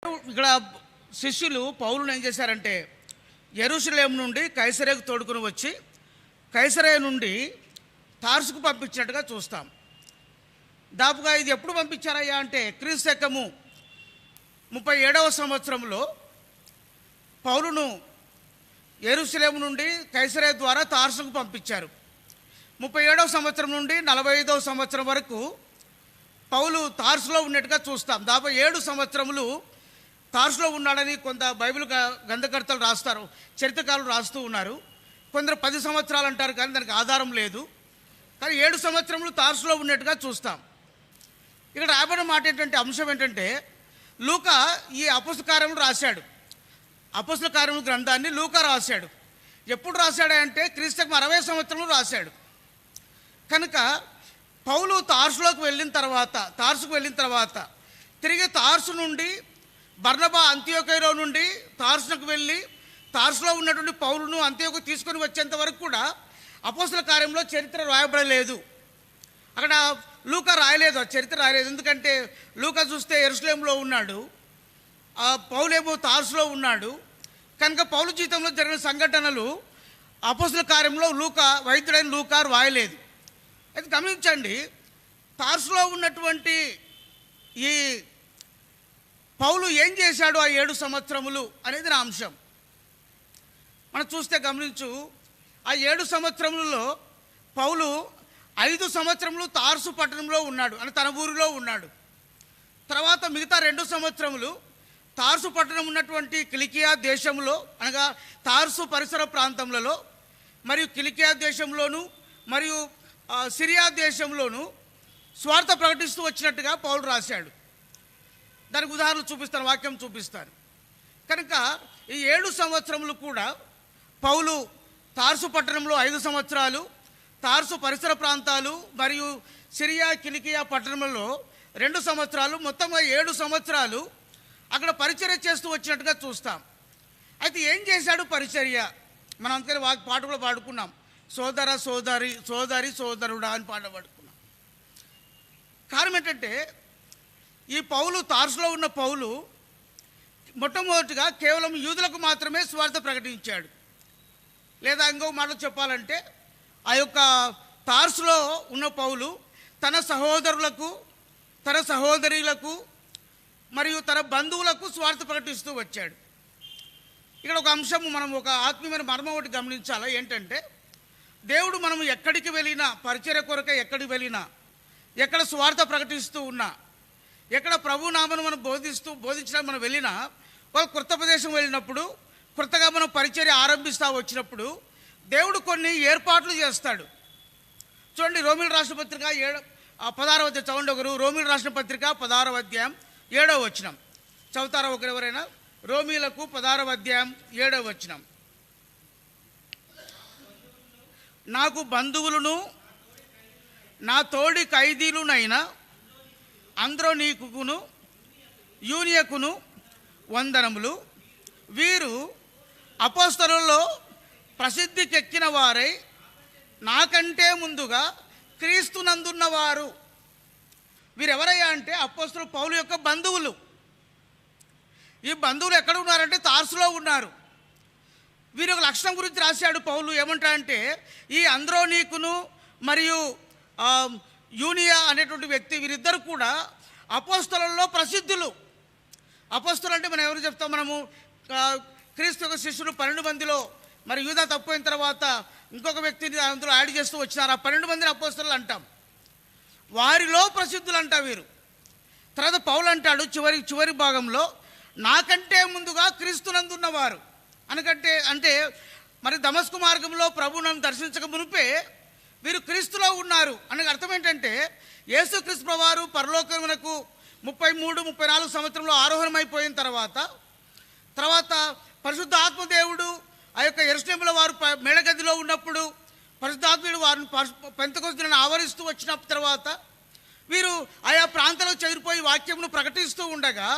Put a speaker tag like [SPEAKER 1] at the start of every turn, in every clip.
[SPEAKER 1] ఇక్కడ శిష్యులు పౌలును ఏం చేశారంటే యెరూషలేం నుండి కైసరేకు తోడుకుని వచ్చి కైసరే నుండి తార్సుకు పంపించినట్టుగా చూస్తాం. దాపుగా ఇది ఎప్పుడు పంపించారయ్యా అంటే క్రీస్తు శకము 37వ సంవత్సరంలో పౌలును యెరూషలేం నుండి కైసరే ద్వారా తార్సుకు పంపించారు. 37వ సంవత్సరం నుండి 45వ సంవత్సరం వరకు పౌలు తార్సులో ఉన్నట్టుగా చూస్తాం. దాదాపు 7 సంవత్సరములు తార్సులో ఉన్నాడని కొంత బైబిల్ గ్రంథకర్తలు రాస్తారు, చరిత్రకారులు రాస్తూ ఉన్నారు. కొందరు 10 సంవత్సరాలు అంటారు, కానీ దానికి ఆధారం లేదు. కానీ 7 సంవత్సరములు తార్సులో ఉన్నట్టుగా చూస్తాం. ఇక్కడ రాబడిన మాట ఏంటంటే, అంశం ఏంటంటే, లూకా ఈ అపోస్తల కార్యములు రాశాడు. అపోస్తల కార్యముల గ్రంథాన్ని లూకా రాశాడు. ఎప్పుడు రాశాడంటే క్రీస్తుకు 60 సంవత్సరంలో రాశాడు. కనుక పౌలు తార్సుకు వెళ్ళిన తర్వాత తిరిగి తార్సు నుండి బర్నబా అంతియోకయలో నుండి తార్సుకు వెళ్ళి తార్సులో ఉన్నటువంటి పౌలును అంతియోకు తీసుకొని వచ్చేంత వరకు కూడా అపోస్తల కార్యంలో చరిత్ర రాయబడలేదు. అక్కడ లూకా రాయలేదు, ఆ చరిత్ర రాయలేదు. ఎందుకంటే లూకా చూస్తే యెరూషలేంలో ఉన్నాడు, పౌలేమో తార్సులో ఉన్నాడు. కనుక పౌలు జీవితంలో జరిగిన సంఘటనలు అపోస్తల కార్యంలో వైద్యుడైన లూకా రాయలేదు. అయితే గమనించండి, తార్సులో ఉన్నటువంటి ఈ పౌలు ఏం చేశాడు ఆ 7 సంవత్సరములు అనేది నా అంశం. మనం చూస్తే గమనించు, ఆ 7 సంవత్సరములలో పౌలు 5 సంవత్సరములు తార్సు పట్టణంలో ఉన్నాడు, అని తన ఊరిలో ఉన్నాడు. తర్వాత మిగతా 2 సంవత్సరములు తార్సు పట్టణం ఉన్నటువంటి కిలికియా దేశంలో, అనగా తార్సు పరిసర ప్రాంతములలో మరియు కిలికియా దేశంలోను మరియు సిరియా దేశంలోను స్వార్థ ప్రకటిస్తూ వచ్చినట్టుగా పౌలు రాశాడు. దానికి ఉదాహరణలు చూపిస్తాను, వాక్యం చూపిస్తాను. కనుక ఈ 7 సంవత్సరములు కూడా పౌలు తార్సు పట్టణంలో 5 సంవత్సరాలు, తార్సు పరిసర ప్రాంతాలు మరియు సిరియా కిలికియా పట్టణంలో 2 సంవత్సరాలు, మొత్తంగా 7 సంవత్సరాలు అక్కడ పరిచర్య చేస్తూ వచ్చినట్టుగా చూస్తాం. అయితే ఏం చేశాడు పరిచర్య? మనం అందుకని పాట కూడా పాడుకున్నాం, సోదర సోదరి సోదరి సోదరుడా అని పాట పాడుకున్నాం. కారణం ఏంటంటే, ఈ పౌలు తార్సులో ఉన్న పౌలు మొట్టమొదటిగా కేవలం యూదులకు మాత్రమే స్వార్థ ప్రకటించాడు. లేదా ఇంకో మాటలు చెప్పాలంటే, ఆ యొక్క తార్సులో ఉన్న పౌలు తన సహోదరులకు, తన సహోదరులకు మరియు తన బంధువులకు స్వార్థ ప్రకటిస్తూ వచ్చాడు. ఇక్కడ ఒక అంశము, మనం ఒక ఆత్మీయమైన మర్మం ఒకటి గమనించాలి. ఏంటంటే, దేవుడు మనం ఎక్కడికి వెళ్ళినా, పరిచర్య కొరకై ఎక్కడికి వెళ్ళినా, ఎక్కడ స్వార్థ ప్రకటిస్తూ ఉన్నా, ఎక్కడ ప్రభు నామను మనం బోధించడానికి మనం వెళ్ళినా, వాళ్ళు కొత్త ప్రదేశం వెళ్ళినప్పుడు, కొత్తగా మనం పరిచర్య ఆరంభిస్తూ వచ్చినప్పుడు దేవుడు కొన్ని ఏర్పాట్లు చేస్తాడు. చూడండి, రోమిల రాష్ట్ర పత్రిక 16వ అధ్యాయం చదవండి ఒకరు. రోమిల రాష్ట్ర పత్రిక 16వ అధ్యాయం 7వ వచనం చదువుతారా ఒకరు ఎవరైనా? రోమిలకు 16వ అధ్యాయం 7వ వచనం. నాకు బంధువులను నా తోడి ఖైదీలునైనా అంద్రోనీకును యూనియకును వందనములు. వీరు అపోస్తలుల్లో ప్రసిద్ధికెక్కిన వారై నాకంటే ముందుగా క్రీస్తునందున్నవారు. వీరెవరయ్యా అంటే అపోస్తలు పౌలు యొక్క బంధువులు. ఈ బంధువులు ఎక్కడ ఉన్నారంటే తార్సులో ఉన్నారు. వీరి ఒక లక్షణం గురించి రాశాడు పౌలు. ఏమంటాడంటే, ఈ అంద్రోనీకును మరియు యూనియా అనేటువంటి వ్యక్తి, వీరిద్దరు కూడా అపోస్తలుల్లో ప్రసిద్ధులు. అపోస్తలు అంటే మనం ఎవరు చెప్తాం? మనము క్రీస్తు యొక్క శిష్యులు 12 మందిలో మరి యూదా తప్పిపోయిన తర్వాత ఇంకొక వ్యక్తిని అందులో యాడ్ చేస్తూ వచ్చినారు. ఆ 12 మందిని అపోస్తలు అంటాం. వారిలో ప్రసిద్ధులు అంట వీరు. తర్వాత పౌలు అంటాడు చివరి భాగంలో, నాకంటే ముందుగా క్రీస్తునందున్నవారు. అంటే మరి దమస్కు మార్గంలో ప్రభు నన్ను దర్శించక మునిపే వీరు క్రీస్తులో ఉన్నారు అనే అర్థం ఏంటంటే, యేసుక్రీస్తు వారు పరలోకమునకు 33-34 సంవత్సరంలో ఆరోహణమైపోయిన తర్వాత పరిశుద్ధ ఆత్మదేవుడు ఆ యొక్క యెరూషలేములో వారు మేడగదిలో ఉన్నప్పుడు పరిశుద్ధాత్ముడు వారిని పెంతెకొస్తు దినాన్ని ఆవరిస్తూ వచ్చిన తర్వాత వీరు ఆయా ప్రాంతాలకు చేరిపోయి వాక్యమును ప్రకటిస్తూ ఉండగా,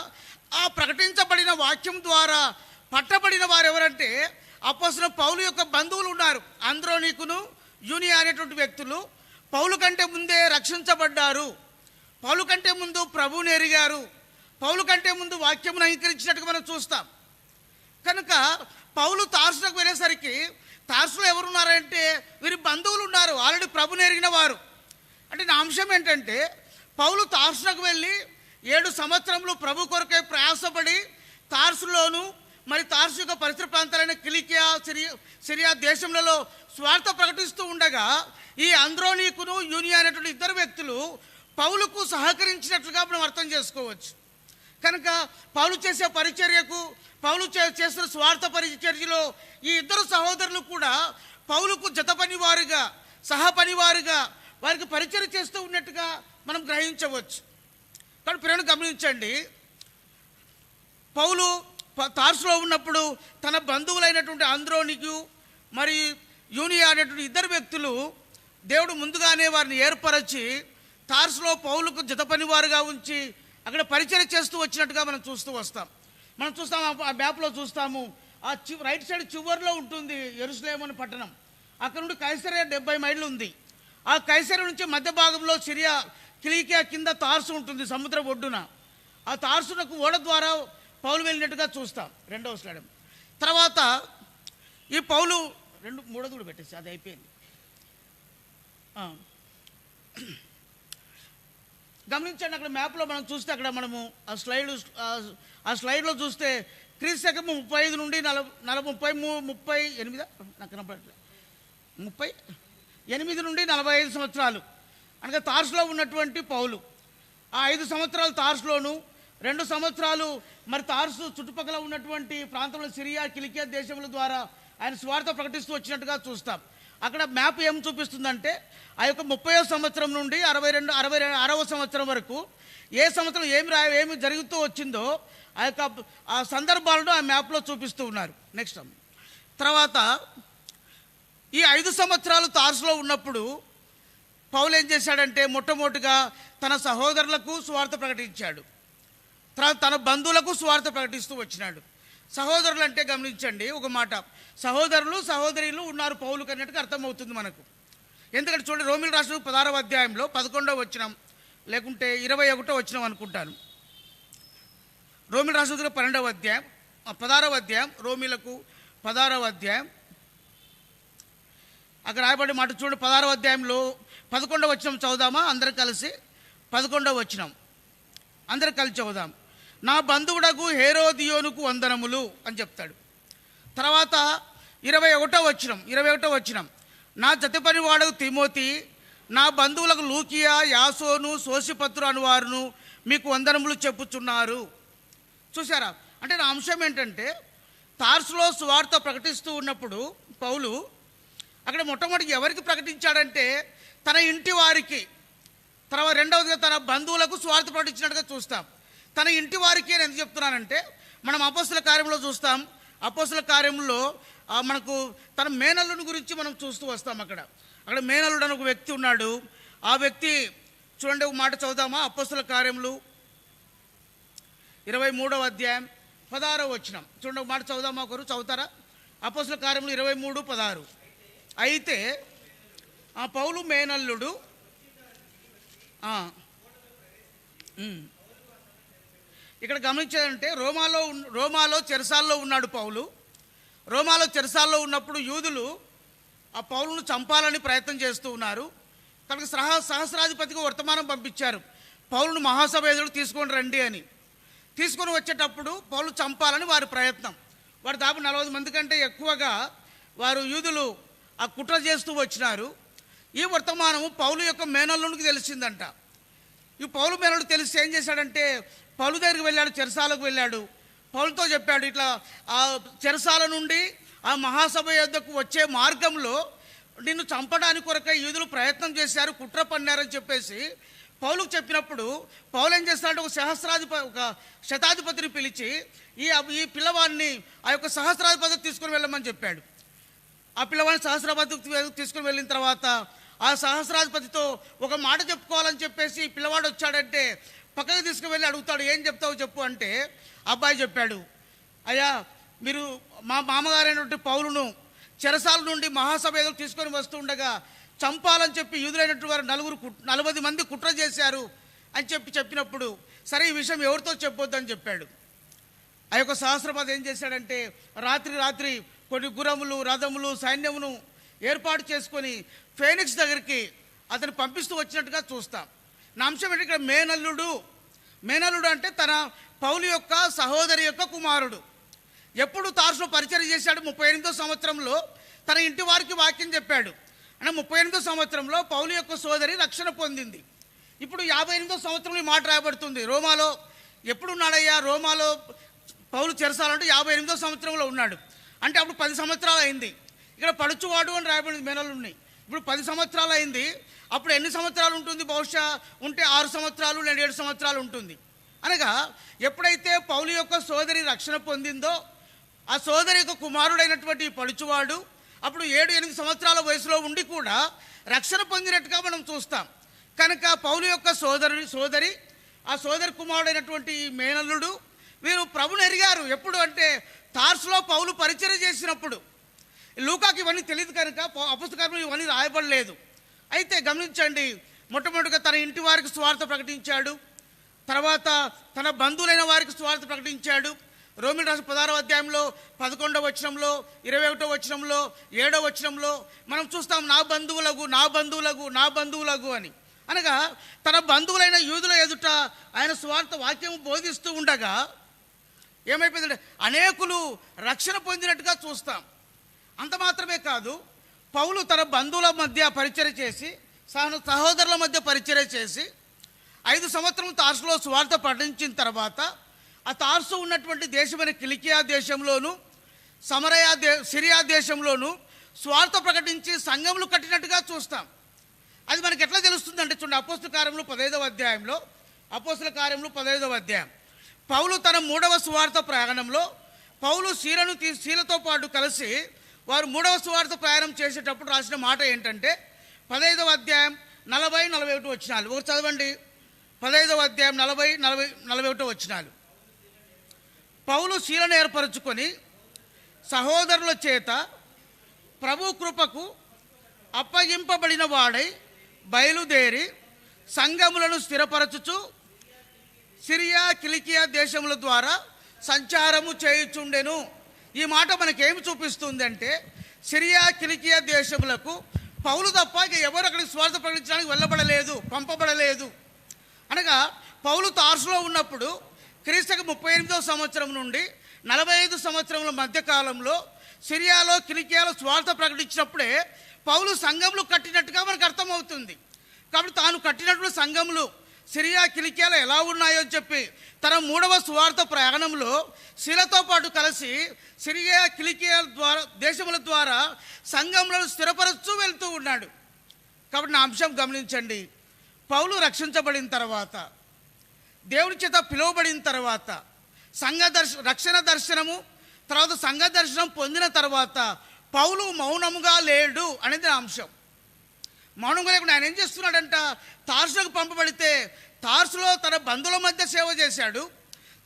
[SPEAKER 1] ఆ ప్రకటించబడిన వాక్యం ద్వారా పట్టబడిన వారు ఎవరంటే అపోస్తలుడైన పౌలు యొక్క బంధువులు ఉన్నారు. అంద్రోనీకును యూనియా అనేటువంటి వ్యక్తులు పౌలు కంటే ముందే రక్షించబడ్డారు. పౌలు కంటే ముందు ప్రభువుని ఎరిగారు. పౌలు కంటే ముందు వాక్యమును అంగీకరించినట్టుగా మనం చూస్తాం. కనుక పౌలు తార్సుకు వెళ్ళేసరికి తార్సులో ఎవరున్నారంటే వీరి బంధువులు ఉన్నారు, ఆల్రెడీ ప్రభుని ఎరిగిన వారు. అంటే నా అంశం ఏంటంటే పౌలు తార్సుకు వెళ్ళి 7 సంవత్సరములు ప్రభు కొరకై ప్రయాసపడి తార్సులోను మరి తార్సు యొక్క పరిసర ప్రాంతాలైన కిలికియా సిరియా దేశంలో స్వార్థ ప్రకటిస్తూ ఉండగా ఈ అంద్రోనీకును యూనియా అనేటువంటి 2 వ్యక్తులు పౌలుకు సహకరించినట్లుగా మనం అర్థం చేసుకోవచ్చు. కనుక పౌలు చేసే పరిచర్యకు, పౌలు చేస్తున్న స్వార్థ పరిచర్యలో ఈ 2 సహోదరులు కూడా పౌలుకు జత పనివారుగా, సహపనివారుగా వారికి పరిచర్య చేస్తూ ఉన్నట్టుగా మనం గ్రహించవచ్చు. కానీ ప్రేరణ గమనించండి, పౌలు తార్సులో ఉన్నప్పుడు తన బంధువులైనటువంటి అంద్రోనికు మరి యూనియా అనేటువంటి 2 వ్యక్తులు దేవుడు ముందుగానే వారిని ఏర్పరచి తార్సులో పౌలుకు జత పనివారుగా ఉంచి అక్కడ పరిచర్య చేస్తూ వచ్చినట్టుగా మనం చూస్తాం. ఆ మ్యాప్లో చూస్తాము. ఆ రైట్ సైడ్ చివరిలో ఉంటుంది యెరూషలేము అనే పట్టణం. అక్కడ నుండి కైసరయ 70 మైళ్ళు ఉంది. ఆ కైసరయ నుంచి మధ్య భాగంలో సిరియా కిలికియా కింద తార్సు ఉంటుంది, సముద్ర ఒడ్డున. ఆ తార్సునకు ఓడ ద్వారా పౌలు వెళ్ళినట్టుగా చూస్తాం. 2వ స్లైడ్. తర్వాత ఈ పౌలు 3వ కూడా పెట్టేసి అది అయిపోయింది. గమనించండి, అక్కడ మ్యాప్లో మనం చూస్తే అక్కడ మనము ఆ స్లైడ్లో చూస్తే క్రీస్తు శకము 35 నుండి 38 నాకు కనపడట్లేదు 38 నుండి 45 సంవత్సరాలు అనగా తార్సులో ఉన్నటువంటి పౌలు ఆ 5 సంవత్సరాలు తార్సులోను, 2 సంవత్సరాలు మరి తార్సు చుట్టుపక్కల ఉన్నటువంటి ప్రాంతంలో సిరియా కిలికియా దేశముల ద్వారా ఆయన స్వార్థ ప్రకటిస్తూ వచ్చినట్టుగా చూస్తాం. అక్కడ మ్యాప్ ఏం చూపిస్తుందంటే ఆ యొక్క 30వ సంవత్సరం నుండి 66వ సంవత్సరం వరకు ఏ సంవత్సరం ఏమి జరుగుతూ వచ్చిందో ఆ సందర్భాలను ఆ మ్యాప్లో చూపిస్తూ ఉన్నారు. నెక్స్ట్ తర్వాత ఈ 5 సంవత్సరాలు తార్సులో ఉన్నప్పుడు పౌలు ఏం చేశాడంటే మొట్టమొదటిగా తన సహోదరులకు స్వార్థ ప్రకటించాడు. తర్వాత తన బంధువులకు స్వార్థ ప్రకటిస్తూ వచ్చినాడు. సహోదరులు అంటే గమనించండి ఒక మాట, సహోదరులు సహోదరులు ఉన్నారు పౌలుకు అన్నట్టుగా అర్థమవుతుంది మనకు. ఎందుకంటే చూడండి, రోమిల రాసిన 16వ అధ్యాయంలో 11వ వచనం లేకుంటే 21వ వచనం అనుకుంటాను. రోమిల రాసిన 12వ అధ్యాయం 16వ అధ్యాయం, రోమిలకు 16వ అధ్యాయం అక్కడ రాయబడి మాట చూడండి. 16వ అధ్యాయంలో 11వ వచనం చదువుదామా అందరం కలిసి? 11వ వచనం అందరం కలిసి చదువుదాం. నా బంధువుడకు హేరోదియోనుకు వందనములు అని చెప్తాడు. తర్వాత 21వ వచనం నా జత పనివాడకు తిమోతి, నా బంధువులకు లూకియా, యాసోను, సోసిపత్రు అనువారును మీకు వందనములు చెప్పుచున్నారు. చూసారా? అంటే నా అంశం ఏంటంటే తార్సులో స్వార్థ ప్రకటిస్తూ ఉన్నప్పుడు పౌలు అక్కడ మొట్టమొదటి ఎవరికి ప్రకటించాడంటే తన ఇంటి వారికి, తర్వాత రెండవదిగా తన బంధువులకు స్వార్థ ప్రకటించినట్టుగా చూస్తాం. తన ఇంటి వారికి నేను ఎందుకు చెప్తున్నానంటే మనం అపోస్తల కార్యంలో చూస్తాం. అపోస్తల కార్యంలో మనకు తన మేనల్లుని గురించి మనం చూస్తూ వస్తాం. అక్కడ మేనల్లుడు అని ఒక వ్యక్తి ఉన్నాడు. ఆ వ్యక్తి చూడండి, ఒక మాట చదువుదామా? అపోస్తల కార్యములు 23వ అధ్యాయం 16వ వచనం చూడండి, ఒక మాట చదువుదామా? ఒకరు చదువుతారా? అపోస్తల కార్యములు 23:16. అయితే ఆ పౌలు మేనల్లుడు ఇక్కడ గమనించాలంటే రోమాలో చెరసాల్లో ఉన్నాడు పౌలు. రోమాలో చెరసాల్లో ఉన్నప్పుడు యూదులు ఆ పౌలును చంపాలని ప్రయత్నం చేస్తూ ఉన్నారు. కనుక సహస్రాధిపతికి వర్తమానం పంపించారు, పౌలును మహాసభ ఎదురు తీసుకొని రండి అని. తీసుకొని వచ్చేటప్పుడు పౌలు చంపాలని వారి ప్రయత్నం. వారు దాదాపు 40 మంది కంటే ఎక్కువగా వారు యూదులు ఆ కుట్ర చేస్తూ వచ్చినారు. ఈ వర్తమానము పౌలు యొక్క మేనల్లునికి తెలిసిందంట. ఈ పౌలు మేనల్లుడు తెలిసి ఏం చేశాడంటే పౌలు దగ్గరికి వెళ్ళాడు, చెరసాలకు వెళ్ళాడు. పౌలుతో చెప్పాడు, ఇట్లా ఆ చెరసాల నుండి ఆ మహాసభ యొద్దకు వచ్చే మార్గంలో నిన్ను చంపడానికి కొరకై యూదులు ప్రయత్నం చేశారు, కుట్ర పన్నారని చెప్పేసి పౌలుకు చెప్పినప్పుడు పౌలు ఏం చేస్తాడంటే ఒక శతాధిపతిని పిలిచి ఈ పిల్లవాడిని ఆ యొక్క సహస్రాధిపతికి తీసుకుని వెళ్ళమని చెప్పాడు. ఆ పిల్లవాడిని సహస్రాధిపతికి తీసుకుని వెళ్ళిన తర్వాత ఆ సహస్రాధిపతితో ఒక మాట చెప్పుకోవాలని చెప్పేసి పిల్లవాడు వచ్చాడంటే పక్కకు తీసుకువెళ్ళి అడుగుతాడు, ఏం చెప్తావు చెప్పు అంటే అబ్బాయి చెప్పాడు, అయ్యా మీరు మా మామగారైనటువంటి పౌలును చెరసాల నుండి మహాసభ ఎదురు తీసుకొని వస్తూ ఉండగా చంపాలని చెప్పి యూదులైనటువంటి వారు 40 మంది కుట్ర చేశారు అని చెప్పినప్పుడు సరే ఈ విషయం ఎవరితో చెప్పొద్దని చెప్పాడు. ఆ యొక్క సహస్రపతి ఏం చేశాడంటే రాత్రి కొన్ని గుర్రములు, రథములు, సైన్యమును ఏర్పాటు చేసుకొని ఫేనిక్స్ దగ్గరికి అతను పంపిస్తూ వచ్చినట్టుగా చూస్తాం. నా అంశం ఏంటి, ఇక్కడ మేనల్లుడు అంటే తన పౌలు యొక్క సహోదరి యొక్క కుమారుడు. ఎప్పుడు తార్సులో పరిచయం చేశాడు? 38వ సంవత్సరంలో తన ఇంటి వారికి వాక్యం చెప్పాడు. అంటే 38వ సంవత్సరంలో పౌలు యొక్క సోదరి రక్షణ పొందింది. ఇప్పుడు 58వ సంవత్సరంలో ఈ మాట రాయబడుతుంది. రోమాలో ఎప్పుడున్నాడయ్యా? రోమాలో పౌలు చెరసాలంటే 58వ సంవత్సరంలో ఉన్నాడు. అంటే అప్పుడు 10 సంవత్సరాలు అయింది. ఇక్కడ పడుచువాడు అని రాయబడింది మేనల్లుడిని. ఇప్పుడు 10 సంవత్సరాలు అయింది. అప్పుడు ఎన్ని సంవత్సరాలు ఉంటుంది? బహుశా ఉంటే 6 సంవత్సరాలు లేదా 7 సంవత్సరాలు ఉంటుంది. అనగా ఎప్పుడైతే పౌలు యొక్క సోదరి రక్షణ పొందిందో ఆ సోదరి యొక్క కుమారుడైనటువంటి పడుచువాడు అప్పుడు 7-8 సంవత్సరాల వయసులో ఉండి కూడా రక్షణ పొందినట్టుగా మనం చూస్తాం. కనుక పౌలు యొక్క సోదరి ఆ సోదరి కుమారుడైనటువంటి మేనల్లుడు వీరు ప్రభుని ఎరిగారు. ఎప్పుడు అంటే తార్సులో పౌలు పరిచయం చేసినప్పుడు. లూకాకి ఇవన్నీ తెలియదు కనుక అపుస్తకాలు ఇవన్నీ రాయబడలేదు. అయితే గమనించండి, మొట్టమొదటిగా తన ఇంటి వారికి సువార్త ప్రకటించాడు. తర్వాత తన బంధువులైన వారికి సువార్త ప్రకటించాడు. రోమిల రాసిన 16వ అధ్యాయంలో 11వ వచనంలో, 21వ వచనంలో, 7వ వచనంలో మనం చూస్తాం నా బంధువులకు అని. అనగా తన బంధువులైన యూదుల ఎదుట ఆయన సువార్త వాక్యం బోధిస్తూ ఉండగా ఏమైపోయిందంటే అనేకులు రక్షణ పొందినట్టుగా చూస్తాం. అంత మాత్రమే కాదు, పౌలు తన బంధువుల మధ్య పరిచర్య చేసి సహోదరుల మధ్య పరిచర్య చేసి 5 సంవత్సరం తార్సులో సువార్త ప్రకటించిన తర్వాత ఆ తార్సు ఉన్నటువంటి దేశమైన కిలికియా దేశంలోను సిరియా దేశంలోను స్వార్థ ప్రకటించి సంఘములు కట్టినట్టుగా చూస్తాం. అది మనకి ఎట్లా తెలుస్తుందంటే చూడండి, అపోస్తల కార్యములు 15వ అధ్యాయం పౌలు తన 3వ సువార్త ప్రయాణంలో పౌలు శీలతో పాటు కలిసి వారు 3వ సువార్త ప్రయాణం చేసేటప్పుడు రాసిన మాట ఏంటంటే 15వ అధ్యాయం 40-41 వచనాలు ఒకటి చదవండి. 15వ అధ్యాయం 40-41 వచనాలు. పౌలు శీలను ఏర్పరచుకొని సహోదరుల చేత ప్రభు కృపకు అప్పగింపబడిన వాడై బయలుదేరి సంఘములను స్థిరపరచుచు సిరియా కిలికియా దేశముల ద్వారా సంచారము చేయుచుండెను. ఈ మాట మనకేమి చూపిస్తుంది అంటే సిరియా కిలికియా దేశములకు పౌలు తప్ప ఇక ఎవరు అక్కడికి స్వార్థ ప్రకటించడానికి పంపబడలేదు. అనగా పౌలు తార్సులో ఉన్నప్పుడు క్రీస్తుకు 38వ సంవత్సరం నుండి 45 సంవత్సరముల మధ్యకాలంలో సిరియాలో కిలికియాలో స్వార్థ ప్రకటించినప్పుడే పౌలు సంఘములు కట్టినట్టుగా మనకు అర్థమవుతుంది. కాబట్టి తాను కట్టినటువంటి సంఘములు సిరియా కిలికియాలో ఎలా ఉన్నాయో చెప్పి తన 3వ సువార్త ప్రయాణంలో శీలతో పాటు కలిసి సిరియా కిలికియా దేశముల ద్వారా సంఘములను స్థిరపరుస్తూ వెళ్తూ ఉన్నాడు. కాబట్టి నా అంశం గమనించండి, పౌలు రక్షించబడిన తర్వాత, దేవుని చేత పిలువబడిన తర్వాత, రక్షణ దర్శనము తర్వాత సంఘ దర్శనం పొందిన తర్వాత పౌలు మౌనముగా లేడు అనేది నా అంశం. మౌనంగా లేకుండా ఆయన ఏం చేస్తున్నాడంట, తార్సులకు పంపబడితే తార్సులో తన బంధువుల మధ్య సేవ చేశాడు,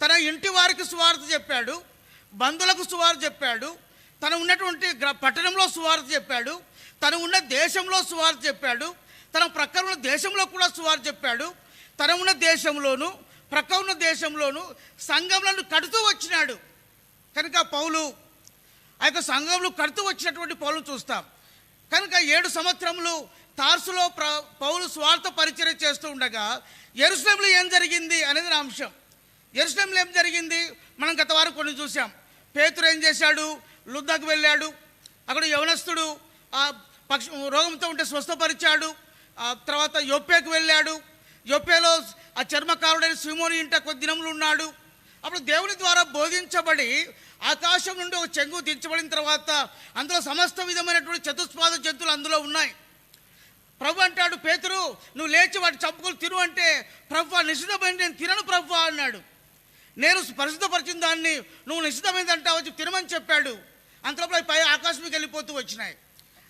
[SPEAKER 1] తన ఇంటి వారికి సువార్త చెప్పాడు, బంధువులకు సువార్త చెప్పాడు, తను ఉన్నటువంటి పట్టణంలో సువార్త చెప్పాడు, తను ఉన్న దేశంలో సువార్త చెప్పాడు, తన ప్రక్క ఉన్న దేశంలో కూడా సువార్త చెప్పాడు, తన ఉన్న దేశంలోను ప్రక్క ఉన్న దేశంలోను సంఘములను కడుతూ వచ్చినాడు. కనుక పౌలు ఆ యొక్క సంఘములు కడుతూ వచ్చినటువంటి పౌలును చూస్తాం. కనుక 7 సంవత్సరములు తార్సులో పౌలు స్వార్థ పరిచర్య చేస్తూ ఉండగా యెరూషలేములో ఏం జరిగింది అనేది నా అంశం. యెరూషలేములో ఏం జరిగింది మనం గత వారం కొన్ని చూసాం. పేతురు ఏం చేశాడు, లుద్దకు వెళ్ళాడు, అక్కడ యవనస్తుడు రోగంతో ఉంటే స్వస్థపరిచాడు. తర్వాత యొప్పేకు వెళ్ళాడు, యొప్పేలో ఆ చర్మకారుడైన సీమోని ఇంట కొద్ది దినములు ఉన్నాడు. అప్పుడు దేవుని ద్వారా బోధించబడి ఆకాశం నుండి ఒక చెంగు దించబడిన తర్వాత అందులో సమస్త విధమైనటువంటి చతుస్పాద జంతువులు అందులో ఉన్నాయి. ప్రభు అంటాడు, పేతురు నువ్వు లేచి వాటి చంపుకొని తిను అంటే, ప్రభు నిషిద్ధమైన నేను తినను ప్రభు అన్నాడు. నేను పరిశుద్ధపరిచిన దాన్ని నువ్వు నిషిద్ధమైంది అంటావు, తినమని చెప్పాడు. అంతలోపల పై ఆకాశంకి వెళ్ళిపోతూ వచ్చినాయి.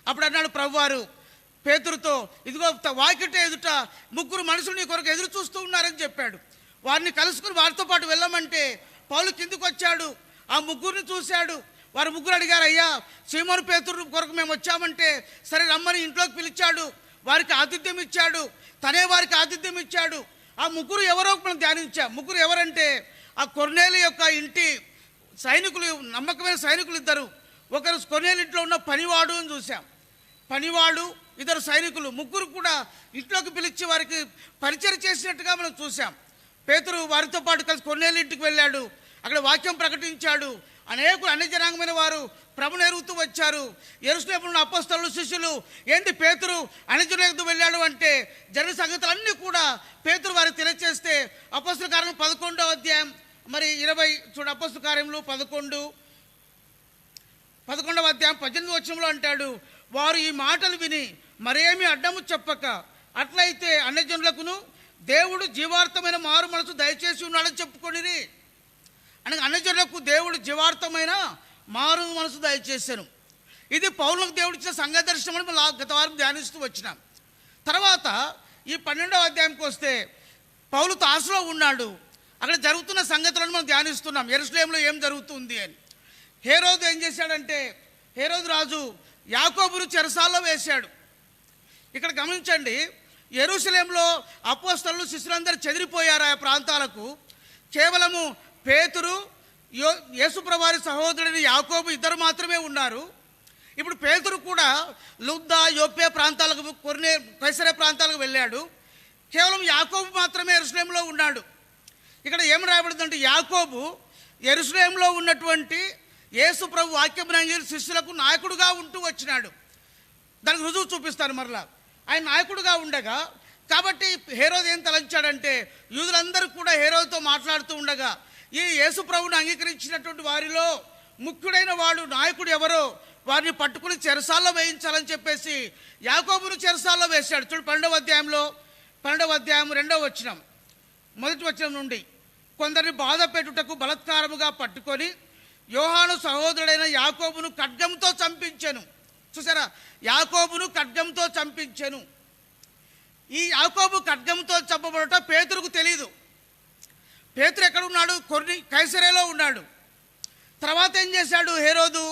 [SPEAKER 1] అప్పుడు అన్నాడు ప్రభువారు పేతురుతో, ఇదిగో వాకిట ఎదుట 3 మనుషులు నీ కొరకు ఎదురు చూస్తూ ఉన్నారని చెప్పాడు. వారిని కలుసుకుని వారితో పాటు వెళ్ళమంటే పౌలు కిందికి వచ్చాడు, ఆ 3 చూశాడు. వారు 3 అడిగారు, అయ్యా సీమోను పేతురు కొరకు మేము వచ్చామంటే సరే రమ్మని ఇంట్లోకి పిలిచాడు, వారికి ఆతిథ్యం ఇచ్చాడు, తనే వారికి ఆతిథ్యం ఇచ్చాడు. ఆ ముగ్గురు ఎవరో మనం ధ్యానించాం. ముగ్గురు ఎవరంటే ఆ కొర్నేలి యొక్క ఇంటి సైనికులు, నమ్మకమైన సైనికులు ఇద్దరు. ఒకరు కొర్నేలి ఇంట్లో ఉన్న పనివాడు అని చూసాం. పనివాడు, ఇద్దరు సైనికులు, ముగ్గురు కూడా ఇంట్లోకి పిలిచి వారికి పరిచయం చేసినట్టుగా మనం చూసాం. పేతురు వారితో పాటు కలిసి కొర్నేలి ఇంటికి వెళ్ళాడు. అక్కడ వాక్యం ప్రకటించాడు. అనేకులు అన్ని జనాంగమైన వారు ప్రభుని ఎరుగుతూ వచ్చారు. యెరూషలేములో ఉన్న అపోస్తలులు, శిష్యులు, ఏంటి పేతురు అన్యజనులకు వెళ్ళాడు అంటే జరిగిన సంగతులన్నీ కూడా పేతురు వారికి తెలియచేస్తే అపోస్తల కార్యం 11వ అధ్యాయం మరి 20 చూడ అపోస్తల కార్యములు 11వ అధ్యాయం 18వ వచనంలో అంటాడు, వారు ఈ మాటలు విని మరేమీ అడ్డము చెప్పక, అట్లయితే అన్యజనులకును దేవుడు జీవార్థమైన మారు మనసు దయచేసి ఉన్నాడని చెప్పుకొనిరి. అనగా అన్యజనులకు దేవుడు జీవార్థమైన మారు మనసు దయచేశాను. ఇది పౌలులకు దేవుడు ఇచ్చిన సంఘ దర్శనం అని మనం గత వారం ధ్యానిస్తూ వచ్చినాం. తర్వాత ఈ 12వ అధ్యాయంకి వస్తే పౌలు తార్సులో ఉన్నాడు. అక్కడ జరుగుతున్న సంగతులను మనం ధ్యానిస్తున్నాం. యెరూషలేములో ఏం జరుగుతుంది అని. హేరోదు ఏం చేశాడంటే, హేరోదు రాజు యాకోబును చెరసాల్లో వేశాడు. ఇక్కడ గమనించండి, యెరూషలేములో అపోస్తలులు, శిష్యులందరూ చెదిరిపోయారు ఆ ప్రాంతాలకు. కేవలము పేతురు, యేసుప్రభువారి సహోదరుడైన యాకోబు ఇద్దరు మాత్రమే ఉన్నారు. ఇప్పుడు పేతురు కూడా లుద్దా, యొప్పే ప్రాంతాలకు, కైసరే ప్రాంతాలకు వెళ్ళాడు. కేవలం యాకోబు మాత్రమే యెరూషలేములో ఉన్నాడు. ఇక్కడ ఏం రాయబడిందంటే, యాకోబు యెరూషలేములో ఉన్నటువంటి యేసుప్రభు వాక్యం శిష్యులకు నాయకుడుగా ఉంటూ వచ్చినాడు. దానికి రుజువు చూపిస్తాను మరలా. ఆయన నాయకుడుగా ఉండగా, కాబట్టి హేరోదు ఏం తలంచాడంటే, యూదులందరూ కూడా హేరోదుతో మాట్లాడుతూ ఉండగా, ఈ యేసు ప్రభువుని అంగీకరించినటువంటి వారిలో ముఖ్యుడైన వాడు, నాయకుడు ఎవరో వారిని పట్టుకుని చెరసాల్లో వేయించాలని చెప్పేసి యాకోబును చెరసాల్లో వేశాడు. చూడు 12వ అధ్యాయం 2వ వచనం, మొదటి వచనం నుండి, కొందరిని బాధ పెట్టుటకు బలత్కారముగా పట్టుకొని యోహాను సహోదరుడైన యాకోబును ఖడ్గంతో చంపించెను. చూసారా, యాకోబును ఖడ్గంతో చంపించెను. ఈ యాకోబు ఖడ్గంతో చంపబడట పేతురుకు తెలీదు. పేతురు ఎక్కడ ఉన్నాడు? కైసరేలో ఉన్నాడు. తర్వాత ఏం చేశాడు హేరోదు?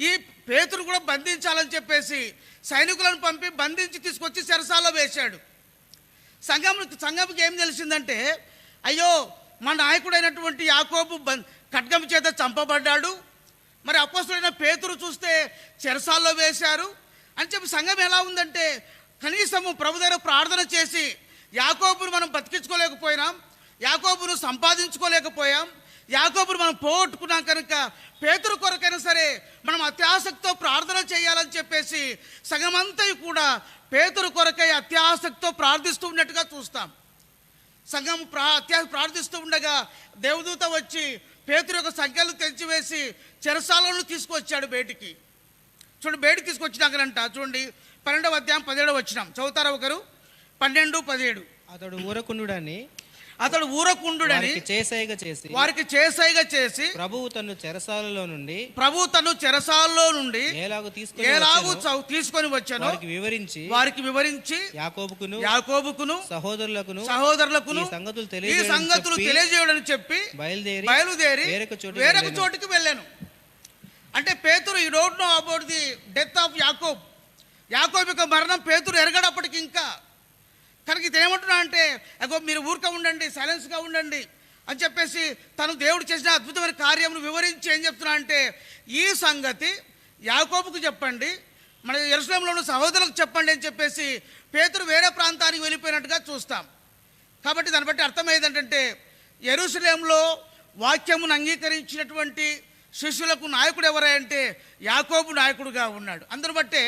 [SPEAKER 1] ఈ పేతురు కూడా బంధించాలని చెప్పేసి సైనికులను పంపి బంధించి తీసుకొచ్చి చెరసాల్లో వేశాడు. సంఘంకి ఏం తెలిసిందంటే, అయ్యో మా నాయకుడైనటువంటి యాకోబు ఖడ్గం చేత చంపబడ్డాడు, మరి అపోస్తలుడైన పేతురు చూస్తే చెరసాల్లో వేశారు అని చెప్పి సంఘం ఎలా ఉందంటే, కనీసము ప్రభు దగ్గర ప్రార్థన చేసి యాకోబును మనం బతికించుకోలేకపోయినాం, యాకోబును సంపాదించుకోలేకపోయాం, యాకోబును మనం పోగొట్టుకున్నాం కనుక పేతురు కొరకైనా సరే మనం అత్యాసక్తితో ప్రార్థన చేయాలని చెప్పేసి సంఘమంతా కూడా పేతురు కొరకై అత్యాసక్తితో ప్రార్థిస్తూ ఉన్నట్టుగా చూస్తాం. సంఘం ప్రార్థిస్తూ ఉండగా దేవదూత వచ్చి పేతురు యొక్క సంఖ్యలు తెంచివేసి చెరసాలను తీసుకొచ్చాడు బయటికి. చూడండి, బయటికి తీసుకొచ్చినాకనంట చూడండి 12వ అధ్యాయం 17వ వచనం చదువుతారా ఒకరు? 12:17.
[SPEAKER 2] అతడు ఊరకుండుడని
[SPEAKER 1] వారికి చేసైగ చేసి
[SPEAKER 2] ప్రభువు తను చెరసాలలో నుండి
[SPEAKER 1] ఎలాగూ తీసుకొని వచ్చాను వారికి వివరించి యాకోబుకును సహోదరులకును ఈ సంగతులు తెలియజేయడని చెప్పి బయలుదేరి వేరొక చోటికి వెళ్ళాను. అంటే పేతురు ఈ don't know about the death of యాకోబ్ యొక్క మరణం పేతురు ఎరగడప్పటికి ఇంకా. కనుక ఇది ఏమంటున్నా అంటే, అగో మీరు ఊరిక ఉండండి, సైలెన్స్గా ఉండండి అని చెప్పేసి తను దేవుడు చేసిన అద్భుతమైన కార్యమును వివరించి ఏం చెప్తున్నా అంటే, ఈ సంగతి యాకోబుకు చెప్పండి, మన యెరూషలేములో ఉన్న సహోదరులకు చెప్పండి అని చెప్పేసి పేతురు వేరే ప్రాంతానికి వెళ్ళిపోయినట్టుగా చూస్తాం. కాబట్టి దాన్ని బట్టి అర్థమయ్యేది ఏంటంటే, యెరూషలేములో వాక్యమును అంగీకరించినటువంటి శిష్యులకు నాయకుడు ఎవరంటే యాకోబు నాయకుడుగా ఉన్నాడు. అందును బట్టే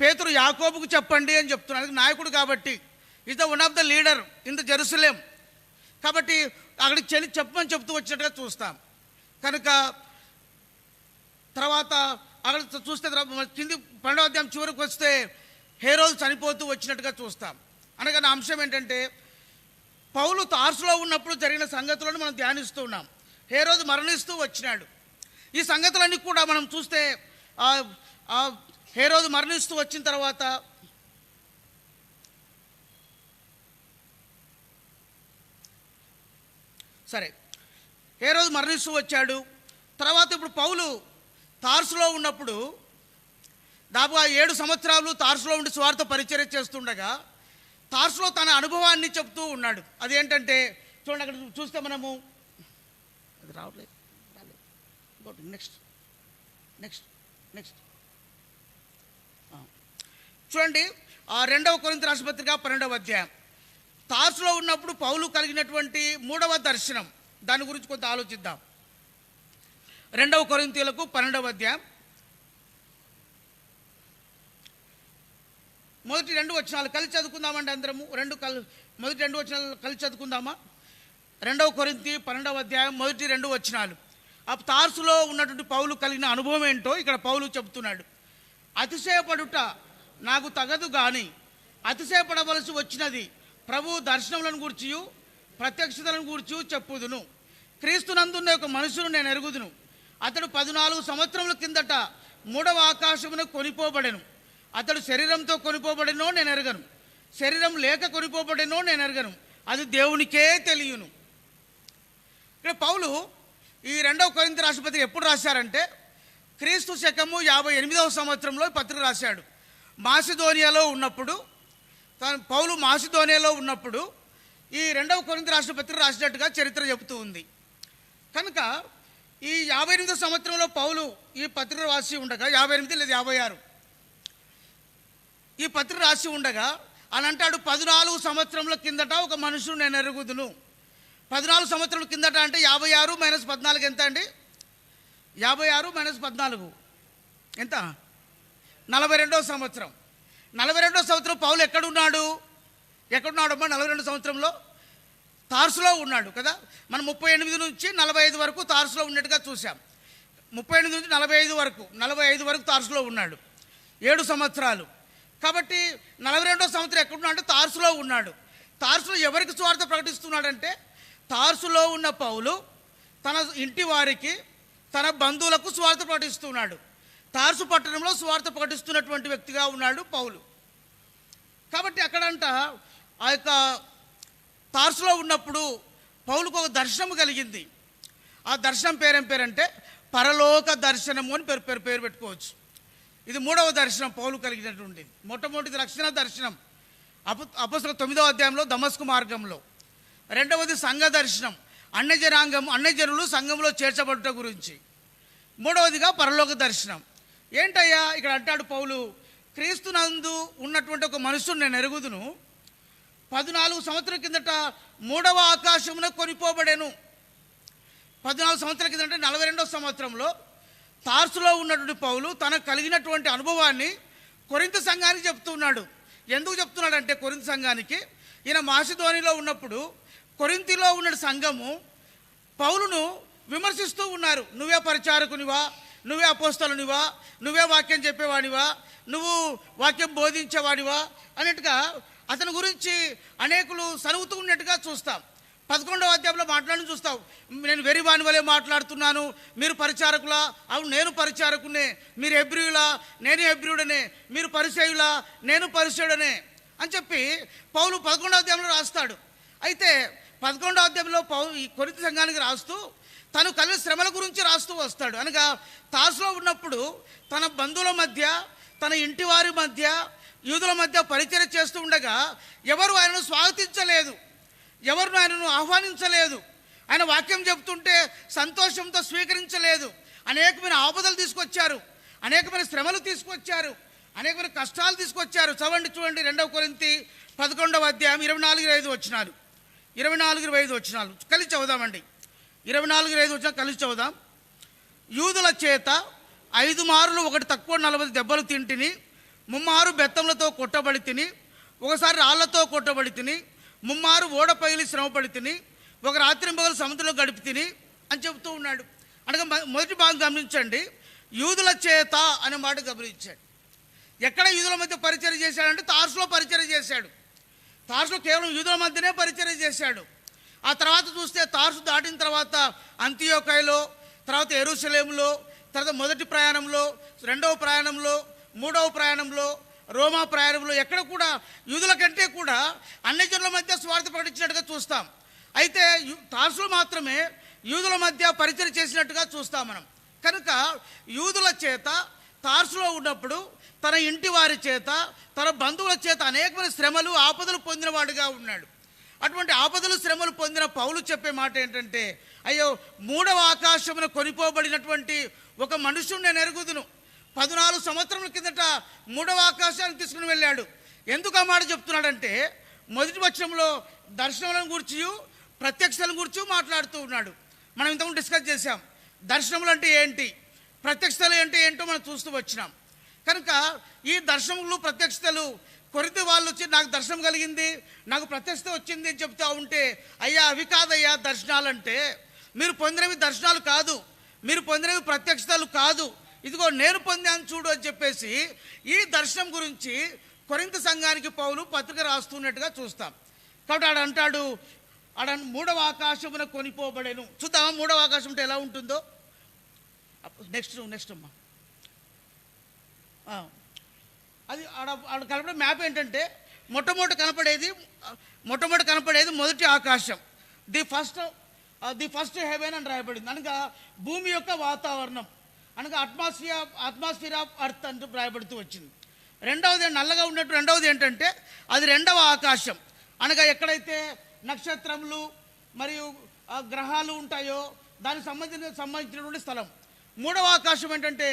[SPEAKER 1] పేతురు యాకోబుకు చెప్పండి అని చెప్తున్నాడు, నాయకుడు కాబట్టి. Is the one of the leader in the Jerusalem. కాబట్టి అక్కడికి చెప్పమని చెప్తూ వచ్చినట్టుగా చూస్తాం. కనుక తర్వాత అక్కడ చూస్తే కింది 12వ అధ్యాయం చివరికి వస్తే హేరోదు చనిపోతూ వచ్చినట్టుగా చూస్తాం. అనగా నా అంశం ఏంటంటే, పౌలు తార్సులో ఉన్నప్పుడు జరిగిన సంగతులను మనం ధ్యానిస్తూ ఉన్నాం. హేరోదు మరణిస్తూ వచ్చినాడు. ఈ సంగతులన్నీ కూడా మనం చూస్తే హేరోదు మరణిస్తూ వచ్చిన తర్వాత సరే, హేరోదు మరణిస్తూ వచ్చాడు. తర్వాత ఇప్పుడు పౌలు తార్సులో ఉన్నప్పుడు దాదాపుగా 7 సంవత్సరాలు తార్సులో ఉండి సువార్త పరిచర్య చేస్తుండగా తార్సులో తన అనుభవాన్ని చెప్తూ ఉన్నాడు. అదేంటంటే చూడండి, అక్కడ చూస్తే మనము అది రావట్లేదు. నెక్స్ట్ నెక్స్ట్ నెక్స్ట్ చూడండి, 2 కొరింథీ రాసిన పత్రిక 12వ అధ్యాయం. తార్సులో ఉన్నప్పుడు పౌలు కలిగినటువంటి 3వ దర్శనం, దాని గురించి కొంత ఆలోచిద్దాం. 2 కొరింథీయులకు 12వ అధ్యాయం మొదటి 2 వచనాలు కలిసి చదువుకుందామండి అందరము. మొదటి 2 వచనాలు కలిసి చదువుకుందామా? 2 కొరింథీ 12వ అధ్యాయం మొదటి 2 వచనాలు. ఆ తార్సులో ఉన్నటువంటి పౌలు కలిగిన అనుభవం ఏంటో ఇక్కడ పౌలు చెబుతున్నాడు. అతిశయపడుట నాకు తగదు గాని అతిశయపడవలసి వచ్చినది ప్రభు దర్శనములను గూర్చియు ప్రత్యక్షతలను గూర్చియు చెప్పుదును. క్రీస్తునందున్న ఒక మనుషును నేను ఎరుగుదును. అతడు 14 సంవత్సరముల కిందట 3వ ఆకాశమున కొనిపోబడెను. అతడు శరీరంతో కొనిపోబడినో నేను ఎరగను, శరీరం లేక కొనిపోబడినో నేను ఎరగను, అది దేవునికే తెలియను. ఇక్కడ పౌలు ఈ 2 కొరింథీ రాసిన పత్రిక ఎప్పుడు రాశారంటే క్రీస్తు శకము 58వ సంవత్సరంలో పత్రిక రాశాడు. మాసిదోనియాలో ఉన్నప్పుడు, పౌలు మాసిదోనియాలో ఉన్నప్పుడు ఈ 2 కొరింథీ రాసిన పత్రిక రాసినట్టుగా చరిత్ర చెబుతూ ఉంది. కనుక ఈ 58వ సంవత్సరంలో పౌలు ఈ పత్రిక రాసి ఉండగా, 58 లేదా 56 ఈ పత్రిక రాసి ఉండగా అని అంటాడు, 14 సంవత్సరముల కిందట ఒక మనుషుడు నేను ఎరుగుదును. 14 సంవత్సరాల కిందట అంటే 56 - 14 ఎంత అండి? 56 - 14 ఎంత? 42వ సంవత్సరం. 42వ సంవత్సరం పౌలు ఎక్కడున్నాడు? ఎక్కడున్నాడమ్మా? 42 సంవత్సరంలో తార్సులో ఉన్నాడు కదా. మనం 38 నుంచి 45 వరకు తార్సులో ఉన్నట్టుగా చూసాం. 38 నుంచి 45 వరకు తార్సులో ఉన్నాడు, 7 సంవత్సరాలు. కాబట్టి 42వ సంవత్సరం ఎక్కడున్నా అంటే తార్సులో ఉన్నాడు. తార్సులో ఎవరికి స్వార్థ ప్రకటిస్తున్నాడంటే తార్సులో ఉన్న పౌలు తన ఇంటి వారికి, తన బంధువులకు స్వార్థ ప్రకటిస్తున్నాడు. తార్సు పట్టణంలో స్వార్థ ప్రకటిస్తున్నటువంటి వ్యక్తిగా ఉన్నాడు పౌలు. కాబట్టి అక్కడంట ఆ యొక్క తార్సులో ఉన్నప్పుడు పౌలుకు ఒక దర్శనం కలిగింది. ఆ దర్శనం పేరేం పేరంటే పరలోక దర్శనము అని పేరు పెట్టుకోవచ్చు. ఇది 3వ దర్శనం పౌలు కలిగినటువంటిది. మొట్టమొదటిది రక్షణ దర్శనం, అపొస్తలుల 9వ అధ్యాయంలో దమస్కు మార్గంలో. 2వది సంఘ దర్శనం, అన్యజనులు సంఘంలో చేర్చబడుట గురించి. 3వదిగా పరలోక దర్శనం. ఏంటయ్యా ఇక్కడ అంటాడు పౌలు, క్రీస్తునందు ఉన్నటువంటి ఒక మనుషుని నేను ఎరుగుదును. 14 సంవత్సరాల కిందట 3వ ఆకాశమున కొనిపోబడెను. 14 సంవత్సరాల కిందట 42వ సంవత్సరంలో తార్సులో ఉన్నటువంటి పౌలు తనకు కలిగినటువంటి అనుభవాన్ని కొరింథీ సంఘానికి చెప్తున్నాడు. ఎందుకు చెప్తున్నాడంటే కొరింథీ సంఘానికి, ఈయన మాసిదోనియాలో ఉన్నప్పుడు కొరింథీలో ఉన్న సంఘము పౌలును విమర్శిస్తూ ఉన్నారు. నువ్వే పరిచారకునివా, నువ్వే అపోస్తలునివా, నువ్వే వాక్యం చెప్పేవాడివా, నువ్వు వాక్యం బోధించేవాడివా అన్నట్టుగా అతని గురించి అనేకులు సనుగుతూ ఉన్నట్టుగా చూస్తాం. 11వ అధ్యాయంలో మాట్లాడి చూస్తావు, నేను వెరివాని వలె మాట్లాడుతున్నాను, మీరు పరిచారకులా? అవును, నేను పరిచారకునే. మీరు హెబ్రీయులా? నేను హెబ్రీయుడనే. మీరు పరిసయ్యులా? నేను పరిసయ్యుడనే అని చెప్పి పౌలు 11వ అధ్యాయంలో రాస్తాడు. అయితే 11వ అధ్యాయంలో పౌలు ఈ కొరింథీ సంఘానికి రాస్తూ తను కలిగిన శ్రమల గురించి రాస్తూ వస్తాడు. అనగా తార్సులో ఉన్నప్పుడు తన బంధువుల మధ్య, తన ఇంటి వారి మధ్య, యూదుల మధ్య పరిచర్య చేస్తూ ఉండగా ఎవరు ఆయనను స్వాగతించలేదు, ఎవరిని ఆయనను ఆహ్వానించలేదు. ఆయన వాక్యం చెబుతుంటే సంతోషంతో స్వీకరించలేదు. అనేకమైన ఆపదలు తీసుకొచ్చారు, అనేకమైన శ్రమలు తీసుకొచ్చారు, అనేకమైన కష్టాలు తీసుకొచ్చారు. చూడండి 2 కొరింథీ 11వ అధ్యాయం 24-25 వచనాలు. 24-25 వచనాలు కలిసి చదువుదామండి. 24-25 వచనాలు కలిసి చదువుదాం. యూదుల చేత 5 మార్లు ఒకటి తక్కువ 40 దెబ్బలు తింటిని, 3 మారు బెత్తములతో కొట్టబడి తిని, ఒకసారి రాళ్లతో కొట్టబడి తిని, 3 మారు ఓడ పగిలి శ్రమపడి తిని, ఒక రాత్రి పగలు సముద్రంలో గడిపి తిని అని చెబుతూ ఉన్నాడు. అనగా మొదటి భాగం గమనించండి, యూదుల చేత అనే మాట గమనించాడు. ఎక్కడ యూదుల మధ్య పరిచర్య చేశాడంటే తార్సులో పరిచర్య చేశాడు. తార్సులో కేవలం యూదుల మధ్యనే పరిచర్య చేశాడు. ఆ తర్వాత చూస్తే తార్సు దాటిన తర్వాత అంతియోకయలో, తర్వాత యెరూషలేములో, తర్వాత మొదటి ప్రయాణంలో, 2వ ప్రయాణంలో, 3వ ప్రయాణంలో, రోమా ప్రయాణంలో ఎక్కడ కూడా యూదుల కంటే కూడా అన్యజనుల మధ్య స్వార్థ ప్రకటించినట్టుగా చూస్తాం. అయితే తార్సులో మాత్రమే యూదుల మధ్య పరిచర్య చేసినట్టుగా చూస్తాం మనం. కనుక యూదుల చేత తార్సులో ఉన్నప్పుడు తన ఇంటి వారి చేత, తన బంధువుల చేత అనేకమైన శ్రమలు, ఆపదలు పొందినవాడుగా ఉన్నాడు. అటువంటి ఆపదలు, శ్రమలు పొందిన పౌలు చెప్పే మాట ఏంటంటే, అయ్యో, 3వ ఆకాశమున కొనిపోబడినటువంటి ఒక మనుషుడు నేను ఎరుగుదును. 14 సంవత్సరముల కిందట 3వ ఆకాశానికి తీసుకుని వెళ్ళాడు. ఎందుకు ఆ మాట చెప్తున్నాడంటే, మొదటి వచనంలో దర్శనములను గురించి, ప్రత్యక్షతలను గురించి మాట్లాడుతూ ఉన్నాడు. మనం ఇంతకుముందు డిస్కస్ చేశాం. దర్శనములు అంటే ఏంటి, ప్రత్యక్షతలు అంటే ఏంటో మనం చూస్తూ వచ్చినాం. కనుక ఈ దర్శనములు, ప్రత్యక్షతలు కొరిత వాళ్ళు వచ్చి నాకు దర్శనం కలిగింది, నాకు ప్రత్యక్షత వచ్చింది అని చెప్తా ఉంటే, అయ్యా అవి కాదయ్యా దర్శనాలంటే, మీరు పొందినవి దర్శనాలు కాదు, మీరు పొందినవి ప్రత్యక్షతలు కాదు, ఇదిగో నేను పొందాను చూడు అని చెప్పేసి ఈ దర్శనం గురించి కొరింథీ సంఘానికి పౌలు పత్రిక రాస్తున్నట్టుగా చూస్తాం. కాబట్టి ఆడ అంటాడు, ఆడ 3వ ఆకాశమున కొనిపోబడెను. చూద్దాం 3వ ఆకాశం అంటే ఎలా ఉంటుందో. నెక్స్ట్ అమ్మా. అది ఆడ కనపడే మ్యాప్ ఏంటంటే, మొట్టమొదటి కనపడేది మొదటి ఆకాశం, ది ఫస్ట్ హెవెన్ అని రాయబడింది. అనగా భూమి యొక్క వాతావరణం, అనగా అట్మాస్ఫియర్ ఆఫ్ అర్త్ అంటూ రాయబడుతూ వచ్చింది. రెండవది నల్లగా ఉన్నట్టు రెండవది ఏంటంటే అది 2వ ఆకాశం, అనగా ఎక్కడైతే నక్షత్రములు మరియు గ్రహాలు ఉంటాయో దానికి సంబంధించినటువంటి స్థలం. 3వ ఆకాశం ఏంటంటే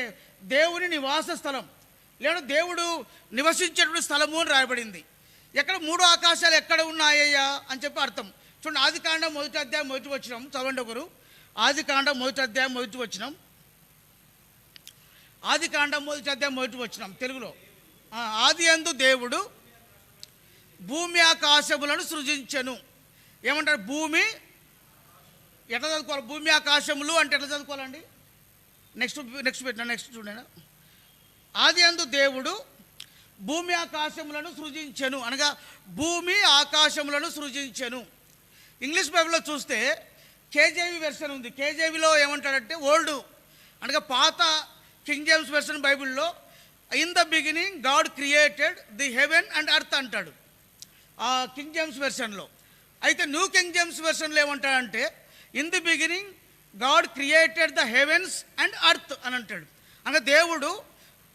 [SPEAKER 1] దేవుని నివాస స్థలం, లేదా దేవుడు నివసించేటువంటి స్థలము అని రాయబడింది. ఎక్కడ 3 ఆకాశాలు ఎక్కడ ఉన్నాయ్యా అని చెప్పి అర్థం. చూడండి, ఆదికాండం 1వ అధ్యాయం 1వ వచనం చదవండి ఒకరు. ఆదికాండం 1వ అధ్యాయం 1వ వచనం. ఆదికాండం 1వ అధ్యాయం 1వ వచనం తెలుగులో. ఆదియందు దేవుడు భూమి ఆకాశములను సృజించెను. ఏమంటారు? భూమి ఎట్లా చదువుకోవాలి? భూమి ఆకాశములు అంటే ఎట్లా చదువుకోవాలండి? నెక్స్ట్ చూడండి. ఆదియందు దేవుడు భూమి ఆకాశములను సృజించెను, అనగా భూమి ఆకాశములను సృజించెను. ఇంగ్లీష్ బైబిల్లో చూస్తే కేజేవి వెర్షన్ ఉంది. కేజేవిలో ఏమంటాడంటే ఓల్డ్, అనగా పాత కింగ్ జేమ్స్ వెర్షన్ బైబిల్లో in the beginning God created the heaven and earth అంటాడు ఆ కింగ్ జేమ్స్ వెర్షన్లో. అయితే న్యూ కింగ్ జేమ్స్ వెర్షన్లో ఏమంటాడంటే in the beginning God created the heavens and earth అని అంటాడు. అనగా దేవుడు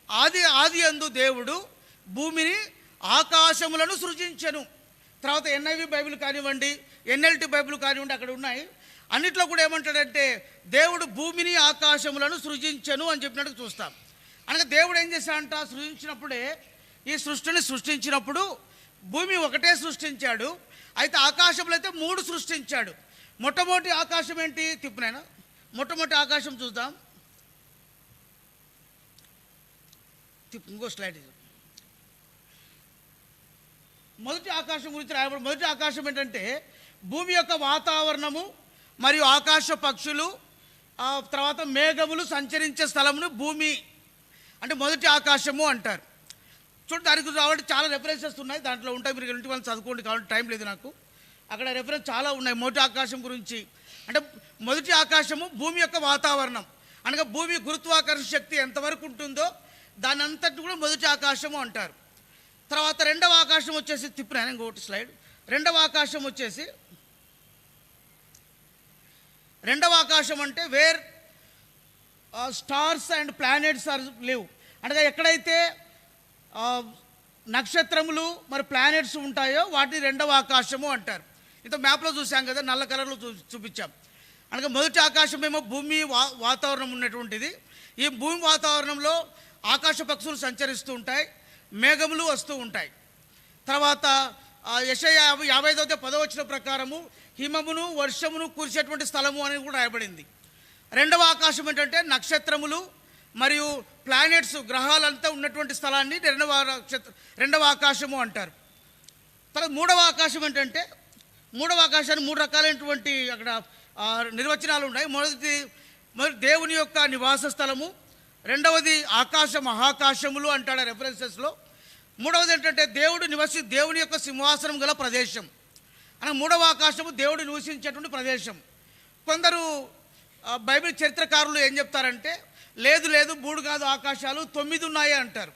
[SPEAKER 1] ఆది అందు దేవుడు భూమిని ఆకాశములను సృజించెను. తర్వాత ఎన్ఐవి బైబిల్ కానివ్వండి, ఎన్ఎల్టీ బైబిల్ కానివ్వండి, అక్కడ ఉన్నాయి. అన్నిట్లో కూడా ఏమంటాడంటే దేవుడు భూమిని ఆకాశములను సృజించెను అని చెప్పినట్టు చూస్తాం. అనగా దేవుడు ఏం చేశాడంట, సృజించినప్పుడే ఈ సృష్టిని సృష్టించినప్పుడు భూమి ఒకటే సృష్టించాడు, అయితే ఆకాశములు అయితే 3 సృష్టించాడు. మొట్టమొదటి ఆకాశం ఏంటి? తిప్పునైనా మొట్టమొదటి ఆకాశం చూద్దాం. ఇంకో స్లైడ్. మొదటి ఆకాశం గురించి రాయబడి, మొదటి ఆకాశం ఏంటంటే భూమి యొక్క వాతావరణము మరియు ఆకాశ పక్షులు, తర్వాత మేఘములు సంచరించే స్థలమును భూమి అంటే మొదటి ఆకాశము అంటారు. చూడండి, దానికి కాబట్టి చాలా రెఫరెన్సెస్ ఉన్నాయి, దాంట్లో ఉంటాయి, మీరు ఇంటి వాళ్ళు చదువుకోండి, కాబట్టి టైం లేదు నాకు. అక్కడ రెఫరెన్స్ చాలా ఉన్నాయి మొదటి ఆకాశం గురించి. అంటే మొదటి ఆకాశము భూమి యొక్క వాతావరణం, అనగా భూమి గురుత్వాకర్షణ శక్తి ఎంతవరకు ఉంటుందో దాని అంతటి కూడా మొదటి ఆకాశము అంటారు. తర్వాత 2వ ఆకాశం వచ్చేసి తిప్పిన ఇంకోటి స్లైడ్. 2వ ఆకాశం వచ్చేసి 2వ ఆకాశం అంటే where stars and planets are live, అనగా ఎక్కడైతే నక్షత్రములు మరి ప్లానెట్స్ ఉంటాయో వాటిని 2వ ఆకాశము అంటారు. ఇంత మ్యాప్లో చూసాం కదా, నల్ల కలర్లో చూపించాం. అనగా మొదటి ఆకాశం ఏమో భూమి వాతావరణం ఉన్నటువంటిది. ఈ భూమి వాతావరణంలో ఆకాశ పక్షులు సంచరిస్తూ ఉంటాయి, మేఘములు వస్తూ ఉంటాయి. తర్వాత యెషయా 55:10 వచ్చిన ప్రకారము హిమమును వర్షమును కురిసేటువంటి స్థలము అని కూడా రాయబడింది. 2వ ఆకాశం ఏంటంటే నక్షత్రములు మరియు ప్లానెట్స్ గ్రహాలంతా ఉన్నటువంటి స్థలాన్ని 2వ ఆకాశము అంటారు. తర్వాత 3వ ఆకాశం ఏంటంటే 3వ ఆకాశాన్ని 3 రకాలైనటువంటి అక్కడ నిర్వచనాలు ఉన్నాయి. మొదటి దేవుని యొక్క నివాస స్థలము, 2వది ఆకాశ మహాకాశములు అంటాడు రెఫరెన్సెస్లో. 3వది ఏంటంటే దేవుని యొక్క సింహాసనం గల ప్రదేశం అని. 3వ ఆకాశము దేవుడు నివసించేటువంటి ప్రదేశం. కొందరు బైబిల్ చరిత్రకారులు ఏం చెప్తారంటే లేదు 3 కాదు ఆకాశాలు 9 ఉన్నాయి అంటారు.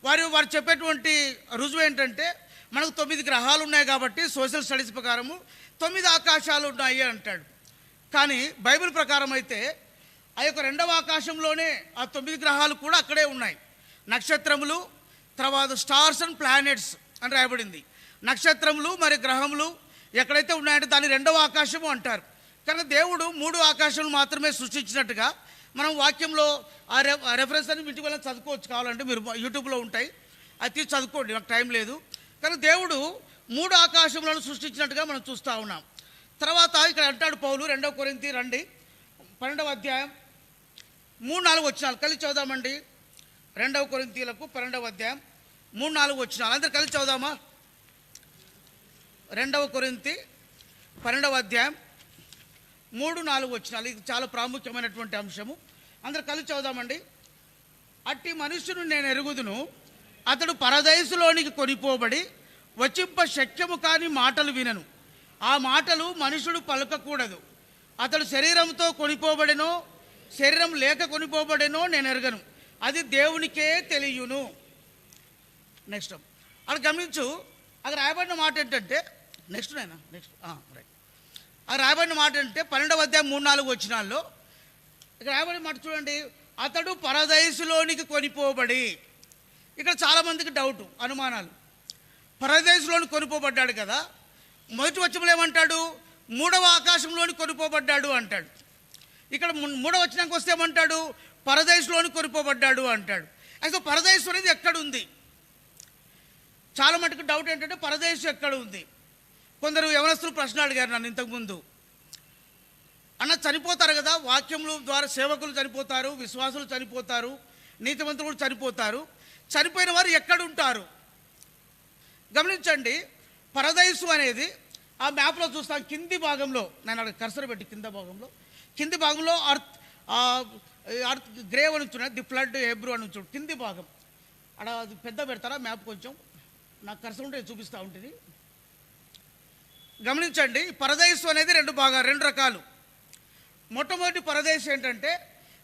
[SPEAKER 1] వారు చెప్పేటువంటి రుజువు ఏంటంటే మనకు 9 గ్రహాలు ఉన్నాయి కాబట్టి సోషల్ స్టడీస్ ప్రకారము 9 ఆకాశాలు ఉన్నాయి అంటాడు. కానీ బైబిల్ ప్రకారం అయితే ఆ యొక్క రెండవ ఆకాశంలోనే ఆ 9 గ్రహాలు కూడా అక్కడే ఉన్నాయి. నక్షత్రములు, తర్వాత స్టార్స్ అండ్ ప్లానెట్స్ అని రాయబడింది. నక్షత్రములు మరి గ్రహములు ఎక్కడైతే ఉన్నాయంటే దాన్ని రెండవ ఆకాశము అంటారు. కనుక దేవుడు 3 ఆకాశములు మాత్రమే సృష్టించినట్టుగా మనం వాక్యంలో ఆ రెఫరెన్స్ అని ఇంటికి వెళ్ళి చదువుకోవచ్చు. కావాలంటే మీరు యూట్యూబ్లో ఉంటాయి, అది తీసి చదువుకోండి, నాకు టైం లేదు. కానీ దేవుడు 3 ఆకాశములను సృష్టించినట్టుగా మనం చూస్తూ ఉన్నాం. తర్వాత ఇక్కడ అంటాడు పౌలు 2 కొరింథీ రండి 12వ అధ్యాయం 3-4 వచనాలు కలిసి చదువుదామండి. 2 కొరింథీలకు 12వ అధ్యాయం 3-4 వచనాలు అందరు కలిసి చదువుదామా? 2 కొరింథీ 12వ అధ్యాయం 3-4 వచనాలు. ఇది చాలా ప్రాముఖ్యమైనటువంటి అంశము. అందరు కలిసి చదువుదామండి. అట్టి మనుష్యును నేను ఎరుగుదును, అతడు పరదైసులోనికి కొనిపోబడి వచ్చింప శక్యము కాని మాటలు వినను. ఆ మాటలు మనుషుడు పలుకకూడదు. అతడు శరీరంతో కొనిపోబడెనో శరీరం లేక కొనిపోబడెనో నేను ఎరగను, అది దేవునికే తెలియను. నెక్స్ట్ అక్కడ గమనించు, అక్కడ రాయబడిన మాట ఏంటంటే నెక్స్ట్ రైట్, అక్కడ రాయబడిన మాట అంటే 12వ అధ్యాయం 3-4 వచనాల్లో ఇక్కడ రాయబడిన మాట చూడండి. అతడు పరదైసులోనికి కొనిపోబడి. ఇక్కడ చాలామందికి డౌట్, అనుమానాలు. పరదేశంలోని కొనిపోబడ్డాడు కదా, మొదటి వచనంలో ఏమంటాడు? 3వ ఆకాశంలోని కొనిపోబడ్డాడు అంటాడు. ఇక్కడ 3వ వచనానికి వస్తే ఏమంటాడు? పరదేశంలోని కొనిపోబడ్డాడు అంటాడు. అయితే పరదేశం అనేది ఎక్కడుంది? చాలా మటుకు డౌట్ ఏంటంటే పరదేశం ఎక్కడ ఉంది. కొందరు యవనస్తులు ప్రశ్న అడిగారు నన్ను ఇంతకుముందు. అన్న చనిపోతారు కదా, వాక్యముల ద్వారా సేవకులు చనిపోతారు, విశ్వాసులు చనిపోతారు, నీతిమంతులు కూడా చనిపోతారు. చనిపోయిన వారు ఎక్కడుంటారు? గమనించండి, పరదైసు అనేది ఆ మ్యాప్లో చూస్తాం కింది భాగంలో, నేను అక్కడ కర్సర్ పెట్టి కింది భాగంలో అర్త్ గ్రేవ్ అని ఉంచున్నాడు, ది ఫ్లడ్ హెబ్రూ అని ఉంచుడు కింది భాగం. అక్కడ అది పెద్ద పెడతారా మ్యాప్? కొంచెం నాకు కర్సర్ ఉంటే చూపిస్తూ ఉంటుంది. గమనించండి, పరదైసు అనేది 2 రకాలు. మొట్టమొదటి పరదేశం ఏంటంటే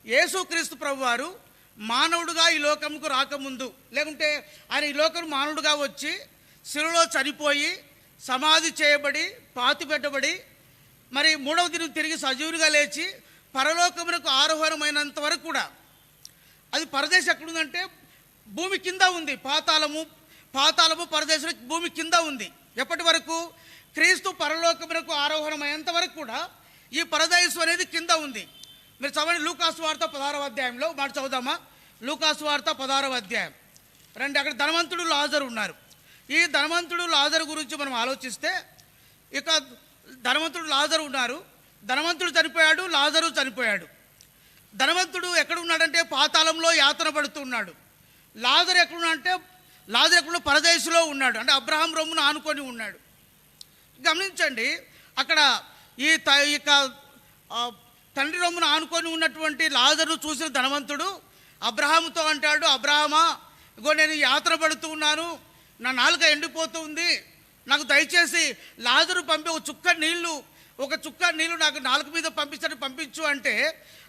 [SPEAKER 1] యేసుక్రీస్తు ప్రభువారు మానవుడుగా ఈ లోకంకు రాకముందు, లేకుంటే ఆయన ఈ లోకం మానవుడుగా వచ్చి శిలువలో చనిపోయి సమాధి చేయబడి పాతిపెట్టబడి మరి 3వ దినం తిరిగి సజీవునిగా లేచి పరలోకమునకు ఆరోహణమైనంత వరకు కూడా అది పరదేశం ఎక్కడుందంటే భూమి కింద ఉంది. పాతాళము పరదేశం భూమి కింద ఉంది. ఎప్పటి వరకు? క్రీస్తు పరలోకమునకు ఆరోహణమైనంత వరకు కూడా ఈ పరదేశం అనేది కింద ఉంది. మీరు చదవండి లూకాసు వార్త 16వ అధ్యాయంలో మాట చదువుదామా? లూకాసు వార్త 16వ అధ్యాయం రండి. అక్కడ ధనవంతుడు లాజరు ఉన్నారు. ఈ ధనవంతుడు లాజరు గురించి మనం ఆలోచిస్తే, ఇక ధనవంతుడు లాజరు ఉన్నారు, ధనవంతుడు చనిపోయాడు, లాజరు చనిపోయాడు. ధనవంతుడు ఎక్కడున్నాడంటే పాతాళంలో యాతన పడుతూ ఉన్నాడు. లాజరు ఎక్కడున్నాడంటే లాజరు ఎక్కడ పరదేశంలో ఉన్నాడు, అంటే అబ్రహాం రొమ్మును ఆనుకొని ఉన్నాడు. గమనించండి, అక్కడ ఇక తండ్రి రొమ్మును ఆనుకొని ఉన్నటువంటి లాజరు చూసిన ధనవంతుడు అబ్రహాముతో అంటాడు, అబ్రహామా, ఇగో నేను యాత్ర పడుతూ ఉన్నాను, నా నాలుక ఎండిపోతూ ఉంది, నాకు దయచేసి లాజరు పంపి ఒక చుక్క నీళ్లు నాకు నాలుక మీద పంపించు అంటే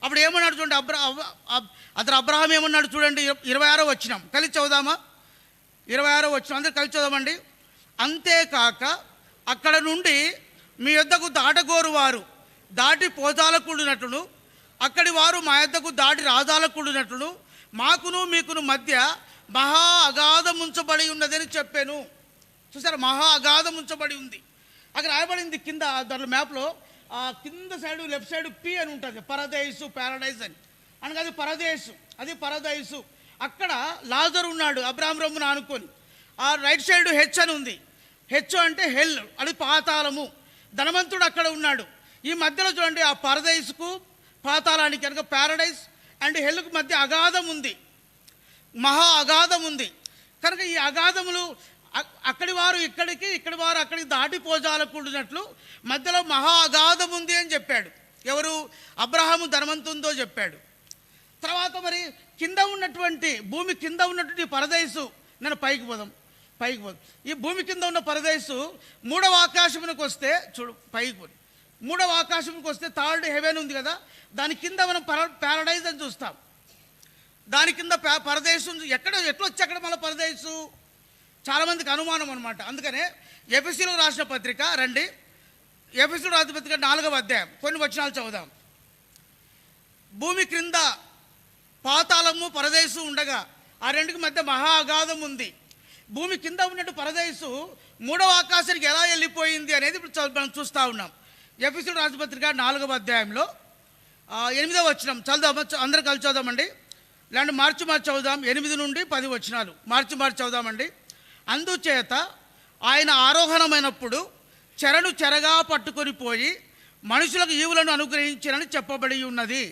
[SPEAKER 1] అప్పుడు ఏమన్నాడు చూడండి, అబ్రహాం ఏమన్నాడు చూడండి. 26వ వచనం కలిసి చదువుదామా? 26వ వచనం అందరూ కలిసి చదవమండి. అంతేకాక అక్కడ నుండి మీ యొద్దకు దాటగోరు వారు దాటి పోజాలకూడినట్లు, అక్కడి వారు మా యొద్దకు దాటి రాజాలకూడినట్లు మాకును మీకును మధ్య మహా అగాధం ఉంచబడి ఉన్నదని చెప్పాను. చూసారా, మహా అగాధం ఉంచబడి ఉంది. అక్కడ రాయబడింది కింద దాంట్లో మ్యాప్లో కింద సైడు లెఫ్ట్ సైడ్ పి అని ఉంటుంది, పరదేశు ప్యారడైజ్ అని. అనగా అది పరదేశు. అక్కడ లాజరు ఉన్నాడు అబ్రహాం రొమ్మును ఆనుకొని. ఆ రైట్ సైడ్ హెచ్ అని ఉంది. హెచ్ అంటే హెల్, అది పాతాళము. ధనవంతుడు అక్కడ ఉన్నాడు. ఈ మధ్యలో చూడండి, ఆ పరదేశుకు పాతాళానికి కనుక ప్యారడైజ్ అండ్ హెల్కు మధ్య అగాధం ఉంది, మహా అగాధం ఉంది. కనుక ఈ అగాధములు అక్కడి వారు ఇక్కడి వారు అక్కడికి దాటిపోజాలకూడినట్లు మధ్యలో మహా అగాధం ఉంది అని చెప్పాడు. ఎవరు? అబ్రహాము ధనవంతుందో చెప్పాడు. తర్వాత మరి భూమి కింద ఉన్నటువంటి పరదేశు, నేను పైకి పోదాం. ఈ భూమి కింద ఉన్న పరదేశు 3వ ఆకాశమునకు వస్తే చూడు, పైకి పోయి 3వ ఆకాశంకి వస్తే థర్డ్ హెవెన్ ఉంది కదా, దాని కింద మనం ప్యారడైజ్ అని చూస్తాం. దాని కింద పరదేశం ఎట్లా వచ్చి అక్కడ మన పరదేశు? చాలామందికి అనుమానం అనమాట. అందుకనే ఎఫెసీయులకు రాసిన పత్రిక రండి, ఎఫెసీయులకు రాసిన పత్రిక 4వ అధ్యాయం కొన్ని వచనాలు చదువుదాం. భూమి క్రింద పాతాళము పరదేశు ఉండగా ఆ రెండుకి మధ్య మహా అగాధం ఉంది. భూమి కింద ఉన్నట్టు పరదేశు మూడవ ఆకాశానికి ఎలా వెళ్ళిపోయింది అనేది ఇప్పుడు మనం చూస్తూ ఉన్నాం. ఎఫెసీయుల రాజపత్రిక 4వ అధ్యాయంలో 8వ వచనం చదువుదాం, అందరూ కలిసి చదుదామండి. లేదంటే మార్చి చదువుదాం. 8 నుండి 10 వచనాలు మార్చి చదువుదామండి. అందుచేత ఆయన ఆరోహణమైనప్పుడు చెరను చెరగా పట్టుకొని పోయి మనుషులకు ఈవులను అనుగ్రహించారని చెప్పబడి ఉన్నది.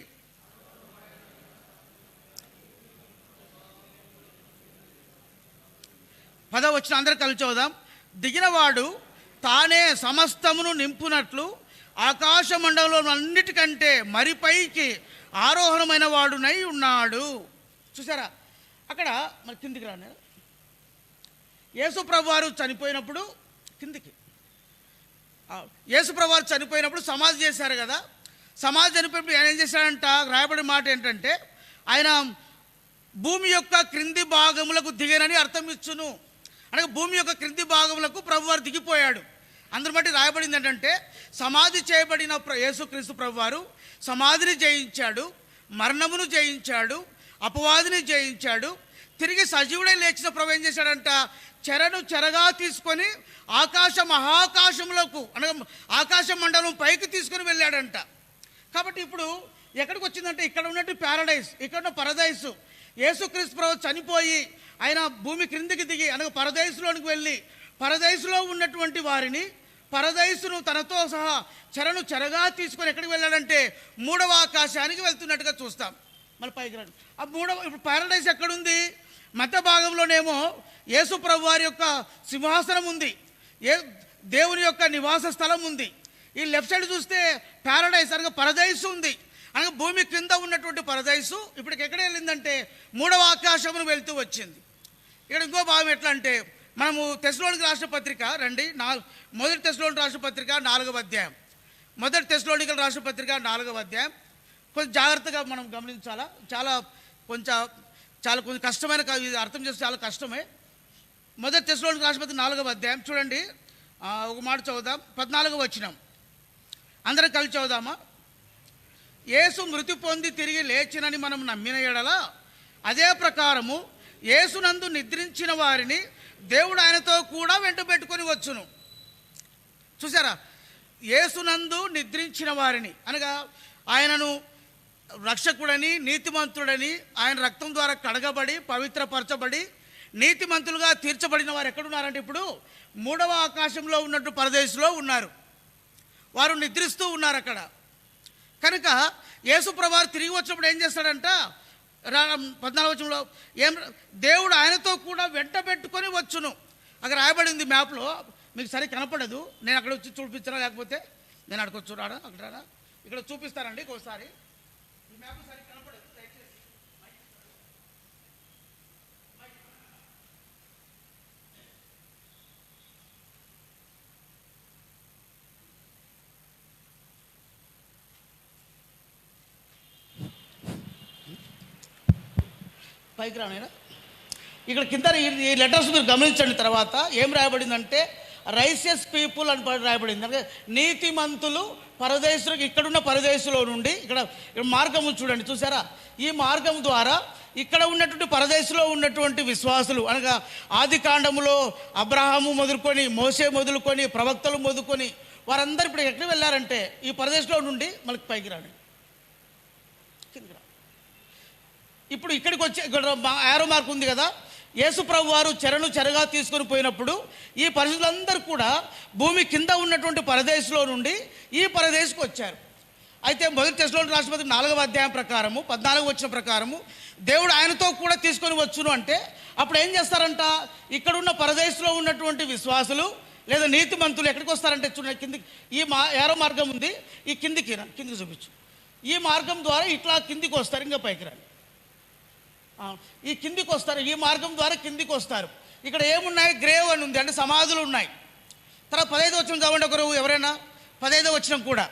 [SPEAKER 1] పదవ వచనం అందరూ కలిసి చదువుదాం. దిగినవాడు తానే సమస్తమును నింపునట్లు ఆకాశ మండలంలో అన్నిటికంటే మరి పైకి ఆరోహణమైన వాడునై ఉన్నాడు. చూసారా, అక్కడ మరి కిందికి రాను. యేసుప్రభు వారు చనిపోయినప్పుడు యేసుప్రభు వారు చనిపోయినప్పుడు సమాధి చేశారు కదా. సమాధి చనిపోయినప్పుడు ఏం చేశాడంట, రాయబడిన మాట ఏంటంటే ఆయన భూమి యొక్క క్రింది భాగములకు దిగనని అర్థం ఇచ్చును. అనగా భూమి యొక్క క్రింది భాగములకు ప్రభువారు దిగిపోయాడు. అందరి బట్టి రాయబడింది ఏంటంటే సమాధి చేయబడిన యేసుక్రీస్తు ప్రభువారు సమాధిని జయించాడు, మరణమును జయించాడు, అపవాదిని జయించాడు. తిరిగి సజీవుడై లేచిన ప్రభు ఏం చేశాడంట, చెరను చెరగా తీసుకొని మహాకాశంలోకి అనగా ఆకాశ మండలం పైకి తీసుకొని వెళ్ళాడంట. కాబట్టి ఇప్పుడు ఎక్కడికి వచ్చిందంటే ఇక్కడ ఉన్నట్టు ప్యారడైస్, ఇక్కడ ఉన్న పరదైసు. యేసుక్రీస్తు ప్రభు చనిపోయి ఆయన భూమి క్రిందికి దిగి అనగా పరదైసులోనికి వెళ్ళి పరదైసులో ఉన్నటువంటి వారిని పరదైసును తనతో సహా చెరను చెరగా తీసుకొని ఎక్కడికి వెళ్ళాడంటే 3వ ఆకాశానికి వెళ్తున్నట్టుగా చూస్తాం. మళ్ళీ పైకి రండి. ఆ ఇప్పుడు ప్యారడైస్ ఎక్కడుంది? మధ్య భాగంలోనేమో యేసు ప్రభు వారి యొక్క సింహాసనం ఉంది, దేవుని యొక్క నివాస స్థలం ఉంది. ఈ లెఫ్ట్ సైడ్ చూస్తే ప్యారడైస్ అనగా పరదైసు ఉంది. అనగా భూమి కింద ఉన్నటువంటి పరదైసు ఇప్పటికి ఎక్కడ వెళ్ళిందంటే 3వ ఆకాశమును వెళ్తూ వచ్చింది. ఇక్కడ ఇంకో భాగం ఎట్లా అంటే మనము తెస్సలోనికీ రాసిన పత్రిక రండి, మొదటి తెస్సలోనికీ రాసిన పత్రిక 4వ అధ్యాయం. మొదటి తెస్సలోనికీ రాసిన పత్రిక 4వ అధ్యాయం కొంచెం జాగ్రత్తగా మనం గమనించాలా. కొంచెం కష్టమైన, ఇది అర్థం చేస్తే చాలా కష్టమే. మొదటి తెస్సలోనికీ రాసిన పత్రిక 4వ అధ్యాయం చూడండి. ఒక మాట చదువుదాం. 14వ వచనం అందరం కలిసి చదువుదామా. యేసు మృతి పొంది తిరిగి లేచినని మనం నమ్మిన ఎడల అదే ప్రకారము యేసునందు నిద్రించిన వారిని దేవుడు ఆయనతో కూడా వెంట పెట్టుకొని వచ్చును. చూసారా, యేసునందు నిద్రించిన వారిని అనగా ఆయనను రక్షకుడని నీతిమంతుడని ఆయన రక్తం ద్వారా కడగబడి పవిత్రపరచబడి నీతిమంతులుగా తీర్చబడిన వారు ఎక్కడున్నారంటే ఇప్పుడు 3వ ఆకాశంలో ఉన్నట్టు పరదేశంలో ఉన్నారు. వారు నిద్రిస్తూ ఉన్నారు అక్కడ. కనుక యేసుప్రభువారు తిరిగి వచ్చినప్పుడు ఏం చేస్తాడంట, 14వ వచనంలో దేవుడు ఆయనతో కూడా వెంట పెట్టుకొని వచ్చును. అక్కడ రాయబడింది మ్యాప్లో, మీకు సరి కనపడదు. నేను అక్కడ వచ్చి చూపించరా, లేకపోతే నేను అక్కడికి వచ్చి రాడా, అక్కడ రాడా, ఇక్కడ చూపిస్తానండి ఒకసారి. ఈ మ్యాప్ సరి కనపడదు. పైకి రానైనా ఇక్కడ కింద ఈ లెటర్స్ మీరు గమనించండి. తర్వాత ఏం రాయబడిందంటే రైసియస్ పీపుల్ అని రాయబడింది. అంటే నీతిమంతులు పరదేశులకు, ఇక్కడున్న పరదేశంలో నుండి ఇక్కడ మార్గము చూడండి, చూసారా. ఈ మార్గం ద్వారా ఇక్కడ ఉన్నటువంటి పరదేశంలో ఉన్నటువంటి విశ్వాసులు అనగా ఆది కాండములో అబ్రహాము మొదలుకొని మోసే మొదలుకొని ప్రవక్తలు మొదలుకొని వారందరూ ఇప్పుడు ఎక్కడికి వెళ్ళారంటే ఈ పరదేశంలో నుండి మనకి పైకి రాండి. ఇప్పుడు ఇక్కడికి వచ్చి ఇక్కడ యారో మార్క్ ఉంది కదా, యేసు ప్రభు వారు చెరను చెరగా తీసుకొని పోయినప్పుడు ఈ పరిస్థితులందరూ కూడా భూమి కింద ఉన్నటువంటి పరదేశంలో నుండి ఈ పరదేశకు వచ్చారు. అయితే మొదటి తెస్సలోనికీ రాసిన పత్రిక 4వ అధ్యాయం ప్రకారము 14వ వచనం ప్రకారము దేవుడు ఆయనతో కూడా తీసుకొని వచ్చును అంటే అప్పుడు ఏం చేస్తారంట, ఇక్కడున్న పరదేశంలో ఉన్నటువంటి విశ్వాసులు లేదా నీతిమంతులు ఎక్కడికి వస్తారంటే చూడండి, కిందికి ఈ యారో మార్గం ఉంది, ఈ కిందికి చూపించు. ఈ మార్గం ద్వారా ఇట్లా కిందికి వస్తారు, ఇంకా పైకి రండి. ఈ కిందికి వస్తారు, ఈ మార్గం ద్వారా కిందికి వస్తారు. ఇక్కడ ఏమున్నాయి, గ్రేవ్ అని ఉంది, అంటే సమాధులు ఉన్నాయి. తర్వాత 15వ వచనం చదవండి ఒకరు ఎవరైనా. 15వ వచనం కూడా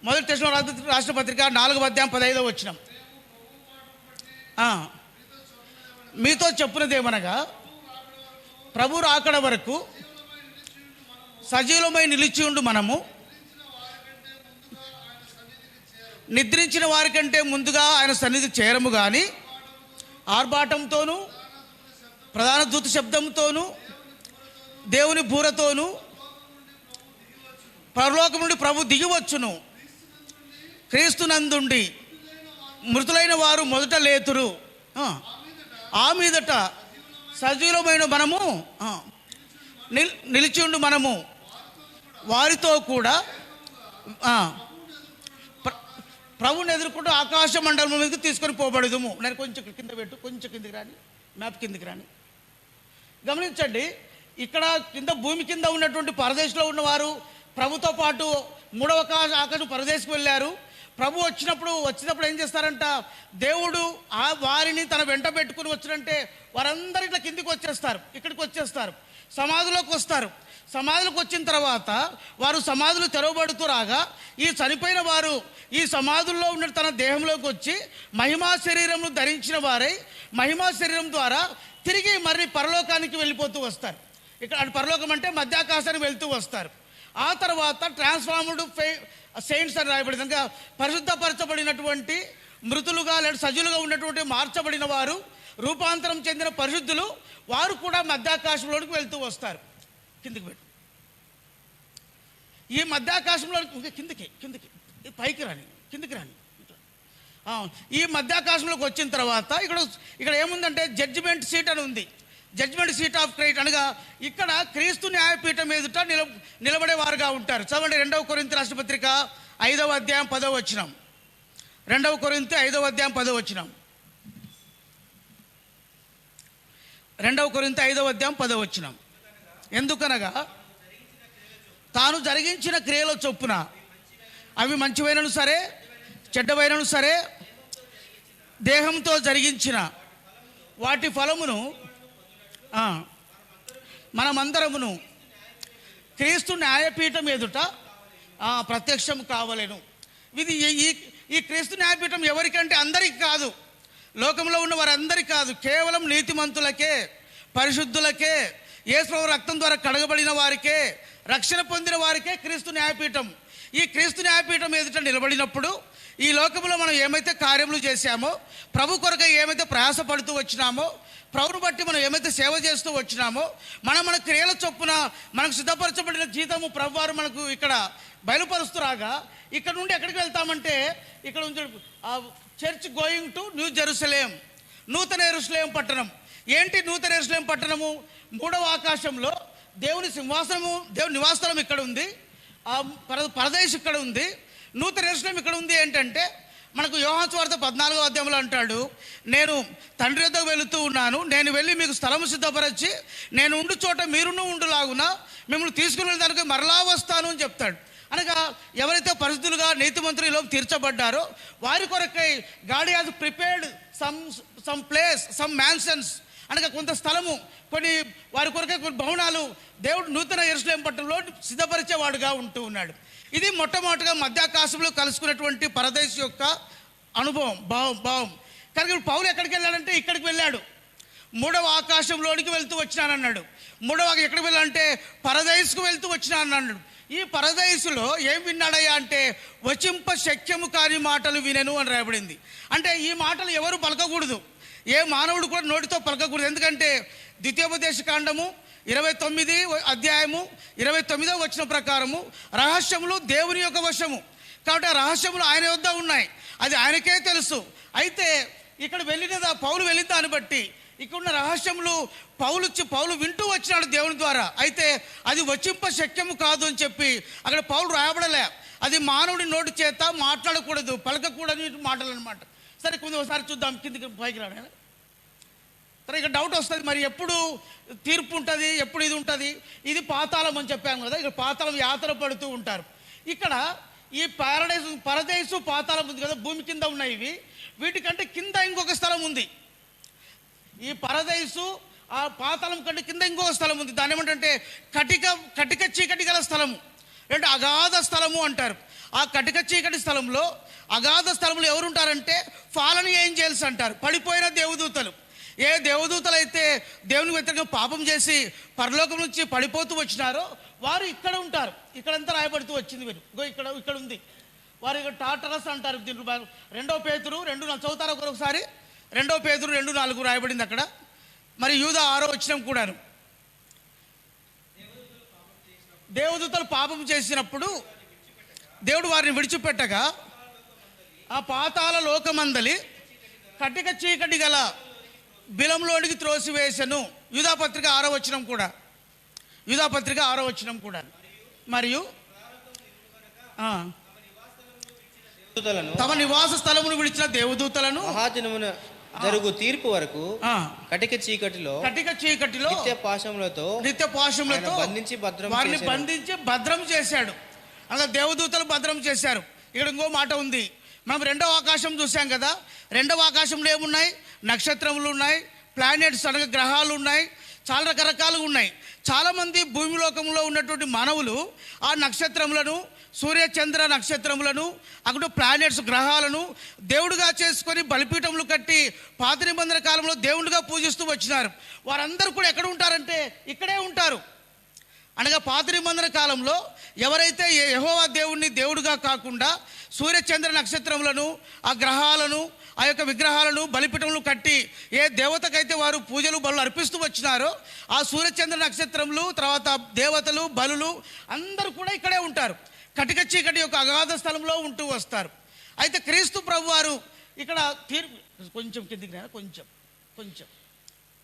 [SPEAKER 1] మొదటి తెస్సలోనికీ రాసిన పత్రిక 4వ అధ్యాయం 15వ వచనం. మీతో చెప్పున్నదేమనగా ప్రభు రాకడ వరకు సజీవులమై నిలిచి ఉండు మనము నిద్రించిన వారికంటే ముందుగా ఆయన సన్నిధి చేరము కానీ ఆర్భాటంతోనూ ప్రధాన దూత శబ్దంతోనూ దేవుని బూరతోనూ పరలోకం నుండి ప్రభు దిగివచ్చును. క్రీస్తునందుండి మృతులైన వారు మొదట లేతురు. ఆ మీదట సజీవమైన మనము నిలిచిండు మనము వారితో కూడా ప్రభుని ఎదుర్కొంటూ ఆకాశ మండలం మీదకి తీసుకొని పోబడదుము. నేను కొంచెం కింద పెట్టు, కొంచెం కిందికి రాని, మ్యాప్ కిందికి రాని. గమనించండి, ఇక్కడ కింద భూమి కింద ఉన్నటువంటి పరదేశంలో ఉన్నవారు ప్రభుతో పాటు మూడవ ఆకాశం పరదేశకు వెళ్ళారు. ప్రభు వచ్చినప్పుడు ఏం చేస్తారంట, దేవుడు ఆ వారిని తన వెంట పెట్టుకుని వచ్చినంటే వారందరూ ఇట్లా కిందికి వచ్చేస్తారు, ఇక్కడికి వచ్చేస్తారు, సమాధిలోకి వస్తారు. సమాధులకు వచ్చిన తర్వాత వారు సమాధులు తెరవబడుతూ రాగా ఈ చనిపోయిన వారు ఈ సమాధుల్లో ఉన్న తన దేహంలోకి వచ్చి మహిమా శరీరము ధరించిన వారై మహిమా శరీరం ద్వారా తిరిగి మరి పరలోకానికి వెళ్ళిపోతూ వస్తారు. ఇక్కడ పరలోకం అంటే మధ్యాకాశానికి వెళ్తూ వస్తారు. ఆ తర్వాత ట్రాన్స్ఫార్మ్డ్ సెయింట్స్ అని రాయబడింది. కనుక పరిశుద్ధపరచబడినటువంటి మృతులుగా లేదా సజీలుగా ఉన్నటువంటి మార్చబడిన వారు, రూపాంతరం చెందిన పరిశుద్ధులు, వారు కూడా మధ్యాకాశంలోనికి వెళ్తూ వస్తారు. కిందికి పెట్టు, ఈ మధ్యాకాశంలో కిందికి పైకి రాని, కిందికి రాని. ఈ మధ్యాకాశంలోకి వచ్చిన తర్వాత ఇక్కడ ఏముందంటే జడ్జిమెంట్ సీట్ అని ఉంది. జడ్జిమెంట్ సీట్ ఆఫ్ క్రైస్ట్ అనగా ఇక్కడ క్రీస్తు న్యాయపీఠం ఎదుట నిలబడేవారుగా ఉంటారు. చదవండి 2 కొరింథీ రాసిన పత్రిక 5వ అధ్యాయం 10వ వచనం. 2 కొరింథీ 5వ అధ్యాయం 10వ వచనం. 2 కొరింథీ 5వ అధ్యాయం 10వ వచనం. ఎందుకనగా తాను జరిగించిన క్రియల చొప్పున అవి మంచివైనను సరే చెడ్డవైనను సరే దేహంతో జరిగించిన వాటి ఫలమును మనమందరమును క్రీస్తు న్యాయపీఠం ఎదుట ప్రత్యక్షం కావలేను. ఇది ఈ క్రీస్తు న్యాయపీఠం ఎవరికంటే అందరికి కాదు, లోకంలో ఉన్న వారందరికీ కాదు, కేవలం నీతిమంతులకే, పరిశుద్ధులకే, యేసు రక్తం ద్వారా కడగబడిన వారికే, రక్షణ పొందిన వారికే క్రీస్తు న్యాయపీఠం. ఈ క్రీస్తు న్యాయపీఠం ఎదుట నిలబడినప్పుడు ఈ లోకంలో మనం ఏమైతే కార్యములు చేశామో, ప్రభు కొరకై ఏమైతే ప్రయాసపడుతూ వచ్చినామో, ప్రభుని బట్టి మనం ఏమైతే సేవ చేస్తూ వచ్చినామో, మన క్రియల చొప్పున మనకు సిద్ధపరచబడిన జీతము ప్రభు వారు మనకు ఇక్కడ బయలుపరుస్తూ రాగా, ఇక్కడ నుండి ఎక్కడికి వెళ్తామంటే ఇక్కడ church going to new Jerusalem, నూతన యెరూషలేం పట్టణం. ఏంటి నూతన యెరూషలేం పట్టణము? 3వ ఆకాశంలో దేవుని సింహాసనము, దేవుని నివాసస్థలం ఇక్కడ ఉంది, పరదేశం ఇక్కడ ఉంది, నూతన యెరూషలేం ఇక్కడ ఉంది. ఏంటంటే మనకు యోహాను సువార్త 14వ అధ్యాయంలో అంటాడు, నేను తండ్రి వద్దకు వెళుతూ ఉన్నాను, నేను వెళ్ళి మీకు స్థలము సిద్ధపరచి నేను ఉండు చోట మీరును ఉండులాగున మిమ్మల్ని తీసుకుని వెళ్ళడానికి మరలా వస్తాను అని చెప్తాడు. అనగా ఎవరైతే పరిశుద్ధులుగా నీతిమంతులు ఈలోపు తీర్చబడ్డారో వారి కొరకై God has prepared some place, some mansions, అనగా కొంత స్థలము, కొన్ని వారి కొరకై కొన్ని భవనాలు దేవుడు నూతన యెరూషలేం పట్టణంలో సిద్ధపరిచేవాడుగా ఉంటూ ఉన్నాడు. ఇది మొట్టమొదటిగా మధ్యాకాశంలో కలుసుకున్నటువంటి పరదేశ్ యొక్క అనుభవం, భావం. కనుక పౌలు ఎక్కడికి వెళ్ళాడంటే ఇక్కడికి వెళ్ళాడు, 3వ ఆకాశంలోనికి వెళ్తూ వచ్చినానన్నాడు. 3వ ఎక్కడికి వెళ్ళాలంటే పరదేశుకు వెళ్తూ వచ్చినానన్నాడు. ఈ పరదేశులో ఏం విన్నాడయ్యా అంటే వచింప శక్యము కాని మాటలు వినెను అని రాయబడింది. అంటే ఈ మాటలు ఎవరు పలకకూడదు, ఏ మానవుడు కూడా నోటితో పలకకూడదు. ఎందుకంటే ద్వితీయోపదేశ కాండము 29వ అధ్యాయము 29వ వచనం ప్రకారము రహస్యములు దేవుని యొక్క వశము, కాబట్టి ఆ రహస్యములు ఆయన వద్ద ఉన్నాయి, అది ఆయనకే తెలుసు. అయితే ఇక్కడ పౌలు వెళ్ళిన దాన్ని బట్టి ఇక్కడ ఉన్న రహస్యములు పౌలు వింటూ వచ్చినాడు దేవుని ద్వారా. అయితే అది వచింప శక్యము కాదు అని చెప్పి అక్కడ పౌలు రాయబడలే. అది మానవుడి నోటి చేత మాట్లాడకూడదు, పలకకూడని మాటలు అనమాట. సరే కొంచెం ఒకసారి చూద్దాం, కిందికి పైకి రాడు. సరే ఇక డౌట్ వస్తుంది, మరి ఎప్పుడు తీర్పు ఉంటుంది, ఎప్పుడు ఇది ఉంటుంది? ఇది పాతాళం అని చెప్పాము కదా, ఇక్కడ పాతాళం యాత్ర పడుతూ ఉంటారు. ఇక్కడ ఈ పరదేశు పాతాళం ఉంది కదా, భూమి కింద ఉన్నాయి ఇవి, వీటికంటే కింద ఇంకొక స్థలం ఉంది. ఈ పరదేశు ఆ పాతాళం కంటే కింద ఇంకొక స్థలం ఉంది. దాని ఏమంటే కటిక చీకటి గల స్థలము, అంటే అగాధ స్థలము అంటారు. ఆ కటిక చీకటి స్థలంలో, అగాధ స్థలంలో ఎవరు ఉంటారంటే ఫాలన్ ఏంజెల్స్ అంటారు, పడిపోయిన దేవదూతలు. ఏ దేవదూతలు అయితే దేవునికి వ్యతిరేకంగా పాపం చేసి పరలోకం నుంచి పడిపోతూ వచ్చినారో వారు ఇక్కడ ఉంటారు. ఇక్కడంతా రాయబడుతూ వచ్చింది, మీరు ఇక్కడ ఉంది. వారి టాటరస్ అంటారు దీంట్లో. 2 పేతురు 2:4 చదువుతారా ఒకసారి? 2 పేతురు 2:4 రాయబడింది అక్కడ. మరి యూదా 6వ వచనం కూడాను. దేవదూతలు పాపం చేసినప్పుడు దేవుడు వారిని విడిచిపెట్టగా ఆ పాతాళ లోకమందలి కటిక చీకటి గల బిలంలోనికి త్రోసివేసెను. యూదాపత్రిక 6వ వచనం కూడా. యూదాపత్రిక 6వ వచనం కూడా. మరియు తమ నివాస స్థలమును విడిచిన దేవదూతలను
[SPEAKER 2] మహాదినమున జరుగు తీర్పు వరకు కటిక చీకటిలో నిత్య పాశములతో
[SPEAKER 1] వారిని బంధించి భద్రం చేశాడు. అలా దేవదూతలు భద్రం చేశారు. ఇక్కడ ఇంకో మాట ఉంది. మనం 2వ ఆకాశం చూసాం కదా. 2వ ఆకాశంలో ఏమున్నాయి? నక్షత్రములు ఉన్నాయి, ప్లానెట్స్ అనగా గ్రహాలు ఉన్నాయి, చాలా రకరకాలుగా ఉన్నాయి. చాలామంది భూమిలోకంలో ఉన్నటువంటి మానవులు ఆ నక్షత్రములను, సూర్య చంద్ర నక్షత్రములను, అక్కడ ప్లానెట్స్ గ్రహాలను దేవుడిగా చేసుకొని బలిపీఠములు కట్టి పాత నిబంధన కాలంలో దేవుడిగా పూజిస్తూ వచ్చినారు. వారందరూ కూడా ఎక్కడ ఉంటారంటే ఇక్కడే ఉంటారు. అనగా పాత నిబంధన కాలంలో ఎవరైతే యెహోవా దేవుణ్ణి దేవుడిగా కాకుండా సూర్య చంద్ర నక్షత్రములను, ఆ గ్రహాలను, ఆ యొక్క విగ్రహాలను బలిపీఠములు కట్టి ఏ దేవతకైతే వారు పూజలు బలు అర్పిస్తూ వచ్చినారో ఆ సూర్యచంద్ర నక్షత్రములు, తర్వాత దేవతలు, బలులు అందరూ కూడా ఇక్కడే ఉంటారు. కటిక చీకటి యొక్క అగాధ స్థలంలో ఉంటూ వస్తారు. అయితే క్రీస్తు ప్రభు వారు ఇక్కడ తీర్పు కొంచెం కిందికి కొంచెం కొంచెం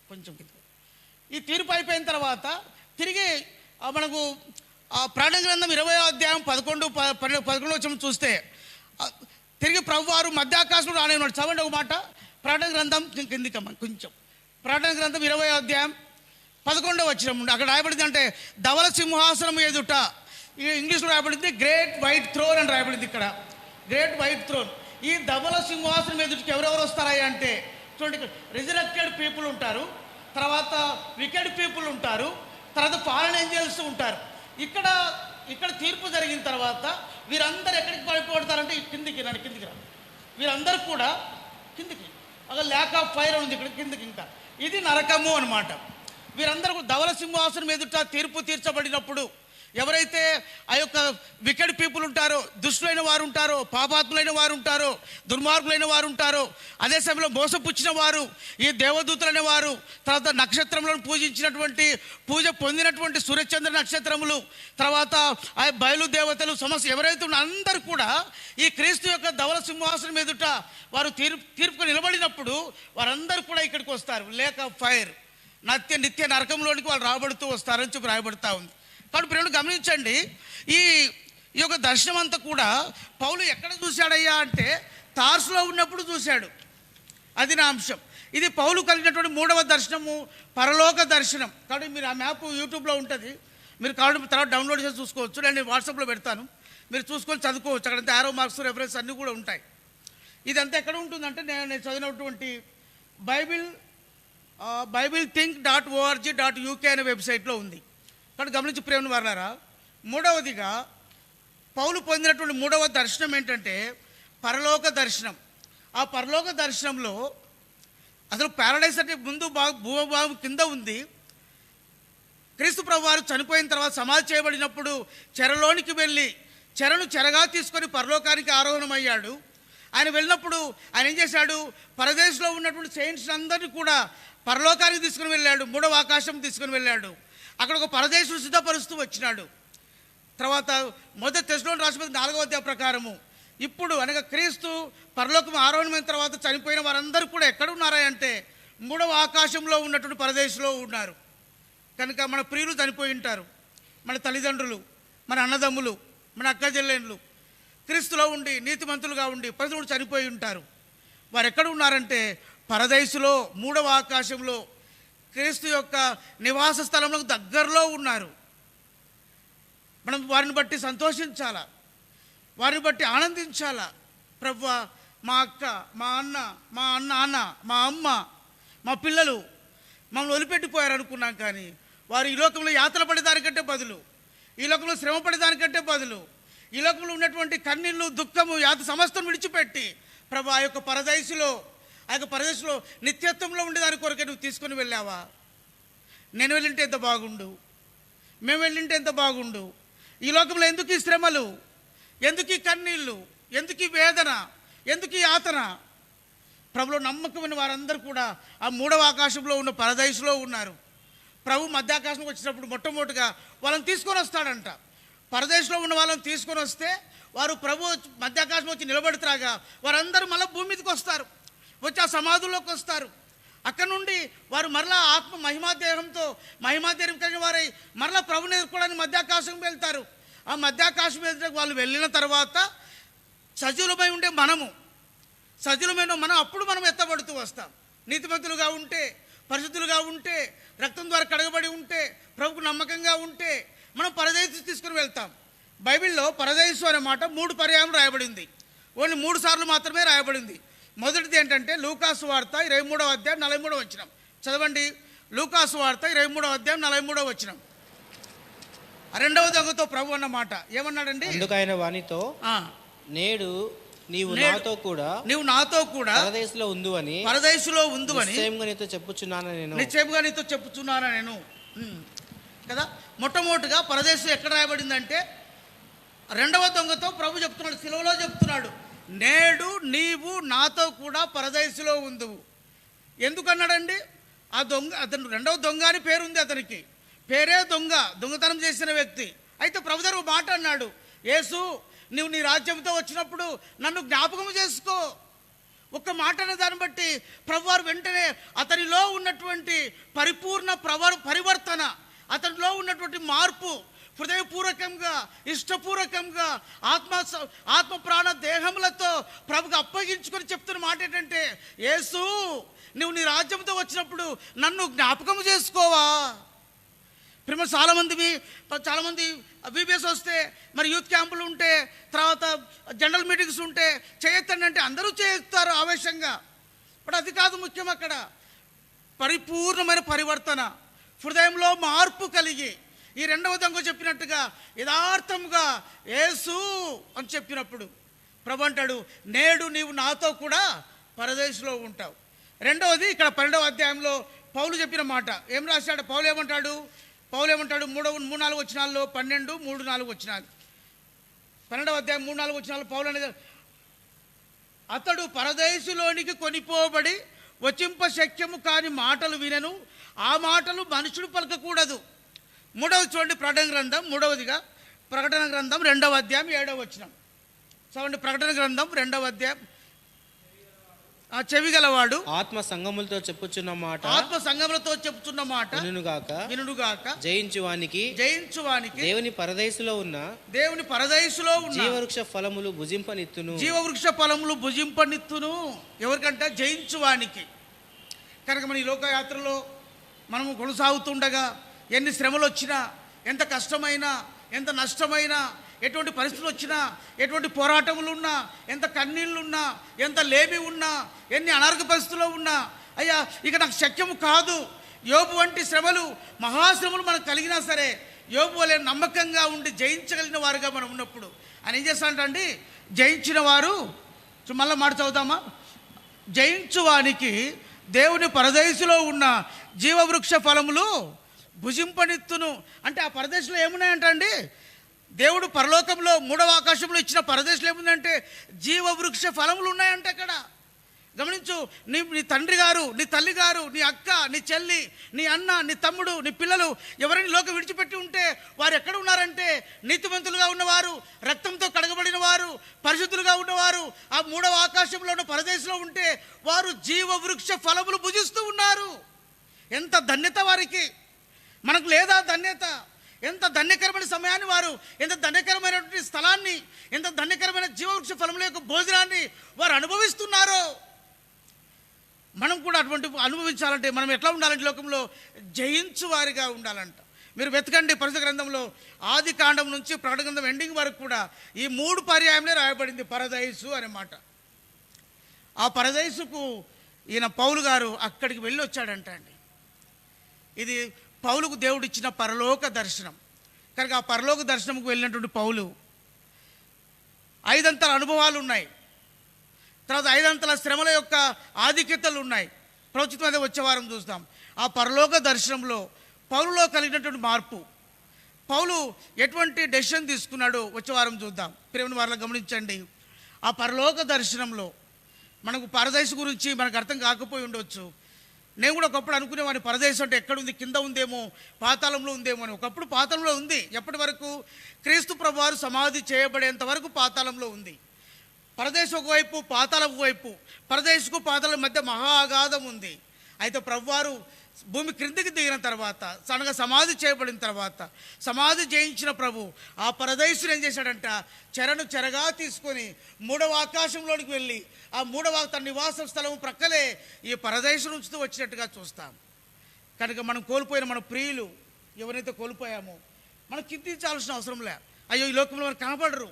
[SPEAKER 1] కొంచెం కిందికి. ఈ తీర్పు అయిపోయిన తర్వాత తిరిగి మనకు ప్రకటన గ్రంథం 20వ అధ్యాయం 11 వచనం చూస్తే తిరిగి ప్రభువారు మధ్యాకాశంలో రానేవాడు. చదవండి ఒక మాట. ప్రకటన గ్రంథం కిందికమ్మ కొంచెం. ప్రకటన గ్రంథం 20వ అధ్యాయం 11వ వచనం ఉండి అక్కడ రాయబడింది అంటే ధవల సింహాసనం ఎదుట. ఇంగ్లీష్లో రాయబడింది గ్రేట్ వైట్ థ్రోన్ అని రాయబడింది ఇక్కడ. Great white throne. ఈ ధవల సింహాసనం ఎదుటికి ఎవరెవరు వస్తారా అంటే చూడండి, ఇక్కడ రిజరెక్టెడ్ పీపుల్ ఉంటారు, తర్వాత వికెడ్ పీపుల్ ఉంటారు, తర్వాత ఫారెన్ ఏంజల్స్ ఉంటారు. ఇక్కడ తీర్పు జరిగిన తర్వాత వీరందరూ ఎక్కడికి పడిపోతారంటే కిందికి రా. వీరందరూ కూడా కిందికి. అక్కడ ల్యాక్ ఆఫ్ ఫైర్ ఉంది ఇక్కడ కిందికి. ఇంకా ఇది నరకము అనమాట. వీరందరూ ధవల సింహాసనం ఎదుట తీర్పు తీర్చబడినప్పుడు ఎవరైతే ఆ యొక్క వికెడ్ పీపుల్ ఉంటారో, దుష్టులైన వారు ఉంటారో, పాపాత్ములైన వారు ఉంటారో, దుర్మార్గులైన వారు ఉంటారో, అదే సమయంలో మోసపుచ్చిన వారు, ఈ దేవదూతలైన వారు, తర్వాత నక్షత్రములను పూజించినటువంటి పూజ పొందినటువంటి సూర్యచంద్ర నక్షత్రములు, తర్వాత ఆ బయలు దేవతలు సమస్య ఎవరైతే ఉన్న అందరూ కూడా ఈ క్రీస్తు యొక్క ధవల సింహాసనం ఎదుట వారు తీర్పుకు నిలబడినప్పుడు వారందరూ కూడా ఇక్కడికి వస్తారు. లేక్ ఆఫ్ ఫైర్, నిత్య నరకంలోనికి వాళ్ళు రాబడుతూ వస్తారని చెప్పి రాయబడతా ఉంది. కాబట్టి ప్రియులు గమనించండి, ఈ యొక్క దర్శనం అంతా కూడా పౌలు ఎక్కడ చూశాడయ్యా అంటే తార్సులో ఉన్నప్పుడు చూశాడు. అది నా అంశం. ఇది పౌలు కలిగినటువంటి 3వ దర్శనము, పరలోక దర్శనం. కాబట్టి మీరు ఆ మ్యాప్ యూట్యూబ్లో ఉంటుంది, మీరు కావాలి తర్వాత డౌన్లోడ్ చేసి చూసుకోవచ్చు. నేను వాట్సాప్లో పెడతాను, మీరు చూసుకొని చదువుకోవచ్చు. అక్కడంతా ఆరో మార్క్స్ రెఫరెన్స్ అన్నీ కూడా ఉంటాయి. ఇదంతా ఎక్కడ ఉంటుందంటే నేను చదివినటువంటి BibleThink.org.uk అనే వెబ్సైట్లో ఉంది. కాబట్టి గమనించి ప్రేమ వారలారా, 3వదిగా పౌలు పొందినటువంటి 3వ దర్శనం ఏంటంటే పరలోక దర్శనం. ఆ పరలోక దర్శనంలో అసలు ప్యారడైస్ అంటే ముందు భూభాగం కింద ఉంది. క్రీస్తు ప్రభు వారు చనిపోయిన తర్వాత సమాధి చేయబడినప్పుడు చెరలోనికి వెళ్ళి చెరగా తీసుకొని పరలోకానికి ఆరోహణమయ్యాడు. ఆయన వెళ్ళినప్పుడు ఆయన ఏం చేశాడు? పరదేశంలో ఉన్నటువంటి సెయింట్స్ అందరినీ కూడా పరలోకానికి తీసుకుని వెళ్ళాడు, 3వ ఆకాశం తీసుకుని వెళ్ళాడు. అక్కడ ఒక పరదేశం సిద్ధపరుస్తూ వచ్చినాడు. తర్వాత 1 తెస్సలోనికీయులకు రాసిన 4వ అధ్యాయం ప్రకారము ఇప్పుడు అనగా క్రీస్తు పరలోకం ఆరోహణమైన తర్వాత చనిపోయిన వారందరూ కూడా ఎక్కడ ఉన్నారా అంటే 3వ ఆకాశంలో ఉన్నటువంటి పరదేశంలో ఉన్నారు. కనుక మన ప్రియులు చనిపోయి ఉంటారు, మన తల్లిదండ్రులు, మన అన్నదమ్ములు, మన అక్క చెల్లెళ్ళు క్రీస్తులో ఉండి నీతిమంతులుగా ఉండి ప్రజలు చనిపోయి ఉంటారు. వారు ఎక్కడ ఉన్నారంటే పరదేశంలో 3వ ఆకాశంలో క్రీస్తు యొక్క నివాస స్థలంలో దగ్గరలో ఉన్నారు. మనం వారిని బట్టి సంతోషించాలా, వారిని బట్టి ఆనందించాలా. ప్రభువా, మా అక్క, మా అన్న, మా నాన్న, మా అమ్మ, మా పిల్లలు మమ్మల్ని వదిలిపెట్టిపోయారు అనుకున్నాం. కానీ వారు ఈ లోకంలో యాతన పడేదానికంటే బదులు, ఈ లోకంలో శ్రమ పడేదానికంటే బదులు, ఈ లోకంలో ఉన్నటువంటి కన్నీళ్ళు, దుఃఖము, యాత సమస్తం విడిచిపెట్టి ప్రభు ఆ యొక్క పరదేశంలో నిత్యత్వంలో ఉండేదాని కొరకే నువ్వు తీసుకొని వెళ్ళావా? నేను వెళ్ళింటే ఎంత బాగుండు, మేము వెళ్ళింటే ఎంత బాగుండు. ఈ లోకంలో ఎందుకు ఈ శ్రమలు, ఎందుకు ఈ కన్నీళ్ళు, ఎందుకు ఈ వేదన, ఎందుకు ఈ యాతన? ప్రభులో నమ్మకమైన వారందరూ కూడా ఆ మూడవ ఆకాశంలో ఉన్న పరదైసులో ఉన్నారు. ప్రభు మధ్యాకాశంకి వచ్చినప్పుడు మొట్టమొదటిగా వాళ్ళని తీసుకొని వస్తాడంట. పరదేశంలో ఉన్న వాళ్ళని తీసుకొని వస్తే వారు ప్రభు మధ్యాకాశం వచ్చి నిలబెడతాగా వారందరూ మళ్ళీ భూమి మీదకి వస్తారు, వచ్చి ఆ సమాధుల్లోకి వస్తారు. అక్కడ నుండి వారు మరలా ఆత్మ మహిమాదేహం కలిగిన వారై మరలా ప్రభుని ఎదుర్కోవడానికి మధ్యాకాశం వెళ్తారు. ఆ మధ్యాకాశం ఎదురు వాళ్ళు వెళ్ళిన తర్వాత సజీవులమై ఉండే సజీవులమైన మనం అప్పుడు మనం ఎత్తబడుతూ వస్తాం. నీతిమంతులుగా ఉంటే, పరిశుద్ధులుగా ఉంటే, రక్తం ద్వారా కడగబడి ఉంటే, ప్రభుకు నమ్మకంగా ఉంటే మనం పరదేశం తీసుకుని వెళ్తాం. బైబిల్లో పరదేశం అనే మాట 3 పర్యాయం రాయబడింది. ఓన్లీ 3 సార్లు మాత్రమే రాయబడింది. మొదటిది ఏంటంటే లూకాసు వార్త 23వ అధ్యాయం 43వ వచనం. చదవండి. లూకాసు వార్త 23వ అధ్యాయం 43వ వచనం. రెండవ దొంగతో ప్రభు అన్న మాట ఏమన్నాడండి?
[SPEAKER 2] అందుకైన వానితో, నేడు నీవు నాతో కూడా పరదేశంలో ఉందువని నిశ్చయముగా నీతో చెప్పుచున్నాను నేను కదా. మొట్టమొదటిగా పరదేశం ఎక్కడ రాయబడిందంటే రెండవ దొంగతో ప్రభు చెప్తున్నాడు, శిలువలో చెప్తున్నాడు, నేడు నీవు నాతో కూడా పరదేశంలో ఉందువు. ఎందుకన్నాడండి? అతను రెండవ దొంగ అని పేరుంది, అతనికి పేరే దొంగతనం చేసిన వ్యక్తి. అయితే ప్రభు దగ్గర ఒక మాట అన్నాడు, యేసు నువ్వు నీ రాజ్యంతో వచ్చినప్పుడు నన్ను జ్ఞాపకం చేసుకో. ఒక్క మాట అనే దాన్ని బట్టి ప్రభువారు వెంటనే అతనిలో ఉన్నటువంటి పరిపూర్ణ పరివర్తన, అతనిలో ఉన్నటువంటి మార్పు హృదయపూర్వకంగా, ఇష్టపూర్వకంగా, ఆత్మ ప్రాణ దేహములతో ప్రభుకు అప్పగించుకొని చెప్తున్న మాట ఏంటంటే, యేసు నువ్వు నీ రాజ్యంతో వచ్చినప్పుడు నన్ను జ్ఞాపకం చేసుకోవా. ప్రేమ చాలామంది బీబీఎస్ వస్తే, మరి యూత్ క్యాంపులు ఉంటే, తర్వాత జనరల్ మీటింగ్స్ ఉంటే చేయొద్దండి అంటే అందరూ చేస్తారు ఆవేశంగా. బట్ అది కాదు ముఖ్యం. అక్కడ పరిపూర్ణమైన పరివర్తన, హృదయంలో మార్పు కలిగి ఈ రెండవ దొంగ చెప్పినట్టుగా యథార్థంగా యేసు అని చెప్పినప్పుడు ప్రభు అంటాడు, నేడు నీవు నాతో కూడా పరదేశంలో ఉంటావు. రెండవది ఇక్కడ 12వ అధ్యాయంలో పౌలు చెప్పిన మాట ఏం రాశాడు? పౌలు ఏమంటాడు? 3-4 వచనాల్లో 12-3-4 వచనాలు. 12వ అధ్యాయం 3-4 వచనాలు పౌలు అనేది, అతడు పరదేశులోనికి కొనిపోబడి వచింప శక్యము కాని మాటలు వినెను, ఆ మాటలు మనుషుడు పలకకూడదు. మూడవది చూడండి, ప్రకటన గ్రంథం 2వ అధ్యాయం 7వ వచనం. చూడండి, ప్రకటన గ్రంథం 2వ అధ్యాయం. చెవిగలవాడు ఆత్మ సంగములతో చెప్పుచున్న మాట వినుగాక. జయించువానికి దేవుని పరదేశులో ఉన్న జీవవృక్ష ఫలములు భుజింపనిత్తును. ఎవరికంటే జయించువానికి. కనుక మన ఈ లోకయాత్రలో మనము కొనసాగుతుండగా ఎన్ని శ్రమలు వచ్చినా, ఎంత కష్టమైనా, ఎంత నష్టమైనా, ఎటువంటి పరిస్థితులు వచ్చినా, ఎటువంటి పోరాటములు ఉన్నా, ఎంత కన్నీళ్ళున్నా, ఎంత లేమి ఉన్నా, ఎన్ని అనారోగ్య పరిస్థితుల్లో ఉన్నా, అయ్యా ఇక నాకు శక్యము కాదు, యోబు వంటి శ్రమలు, మహాశ్రమలు మనకు కలిగినా సరే యోబు వలె నమ్మకంగా ఉండి జయించగలిగిన వారుగా మనం ఉన్నప్పుడు ఆయన ఏం చేస్తాడంటే, జయించిన వారు మళ్ళీ మాట చదువుతామా, జయించువానికి దేవుని పరదేశంలో ఉన్న జీవవృక్ష ఫలములు భుజింపనిత్తును. అంటే ఆ పరదేశంలో ఏమున్నాయంటండి? దేవుడు పరలోకంలో 3వ ఆకాశంలో ఇచ్చిన పరదేశంలో ఏముందంటే జీవవృక్ష ఫలములు ఉన్నాయంటే. అక్కడ గమనించు, నీ తండ్రి గారు, నీ తల్లి గారు, నీ అక్క, నీ చెల్లి, నీ అన్న, నీ తమ్ముడు, నీ పిల్లలు ఎవరైనా లోకం విడిచిపెట్టి ఉంటే వారు ఎక్కడ ఉన్నారంటే నీతిమంతులుగా ఉన్నవారు, రక్తంతో కడగబడిన వారు, పరిశుద్ధులుగా ఉన్నవారు ఆ 3వ ఆకాశంలో ఉన్న పరదేశంలో ఉంటే వారు జీవవృక్ష ఫలములు భుజిస్తూ ఉన్నారు. ఎంత ధన్యత వారికి! మనకు లేదా ధన్యత? ఎంత ధన్యకరమైన సమయాన్ని వారు, ఎంత ధన్యకరమైనటువంటి స్థలాన్ని, ఎంత ధన్యకరమైన జీవవృక్ష ఫలముల యొక్క భోజనాన్ని వారు అనుభవిస్తున్నారో. మనం కూడా అటువంటి అనుభవించాలంటే మనం ఎట్లా ఉండాలంటే లోకంలో జయించు వారిగా ఉండాలంట. మీరు వెతకండి పరిశుద్ధ గ్రంథంలో ఆది కాండం నుంచి ప్రకటన గ్రంథం ఎండింగ్ వరకు కూడా ఈ 3 పర్యాయంలో రాయబడింది పరదైసు అనే మాట. ఆ పరదైసుకు ఈయన పౌలు గారు అక్కడికి వెళ్ళి వచ్చాడంట అండి. ఇది పౌలుకు దేవుడిచ్చిన పరలోక దర్శనం. కనుక ఆ పరలోక దర్శనంకు వెళ్ళినటువంటి పౌలు 5 అంతల అనుభవాలు ఉన్నాయి, తర్వాత 5 అంతల శ్రమల యొక్క ఆధిక్యతలు ఉన్నాయి. ప్రవచితం అదే వచ్చే వారం చూస్తాం. ఆ పరలోక దర్శనంలో పౌలులో కలిగినటువంటి మార్పు, పౌలు ఎటువంటి డెసిషన్ తీసుకున్నాడో వచ్చే వారం చూద్దాం. ప్రేమను వారిలో గమనించండి. ఆ పరలోక దర్శనంలో మనకు పరదేశం గురించి మనకు అర్థం కాకపోయి ఉండొచ్చు. నేను కూడా ఒకప్పుడు అనుకునేవాడిని పరదేశం అంటే ఎక్కడుంది, కింద ఉందేమో, పాతాళంలో ఉందేమో అని. ఒకప్పుడు పాతాళంలో ఉంది. ఎప్పటి వరకు? క్రీస్తు ప్రభువారు సమాధి చేయబడేంత వరకు పాతాళంలో ఉంది. పరదేశం ఒకవైపు, పాతాళం ఒకవైపు. పరదేశకు పాతాళం మధ్య మహా అగాధం ఉంది. అయితే ప్రభువారు భూమి క్రిందికి దిగిన తర్వాత, సనగా సమాధి చేయబడిన తర్వాత, సమాధి చేయించిన ప్రభు ఆ పరదేశుని ఏం చేశాడంట, చెరగా తీసుకొని మూడవ ఆకాశంలోనికి వెళ్ళి ఆ మూడవ తన నివాస స్థలం ప్రక్కలే ఈ పరదేశం ఉంచుతూ వచ్చినట్టుగా చూస్తాం. కనుక మనం కోల్పోయిన మన ప్రియులు ఎవరైతే కోల్పోయామో మనం చింతించాల్సిన అవసరం లే. అయ్యో ఈ లోకంలో మనకు కనపడరు,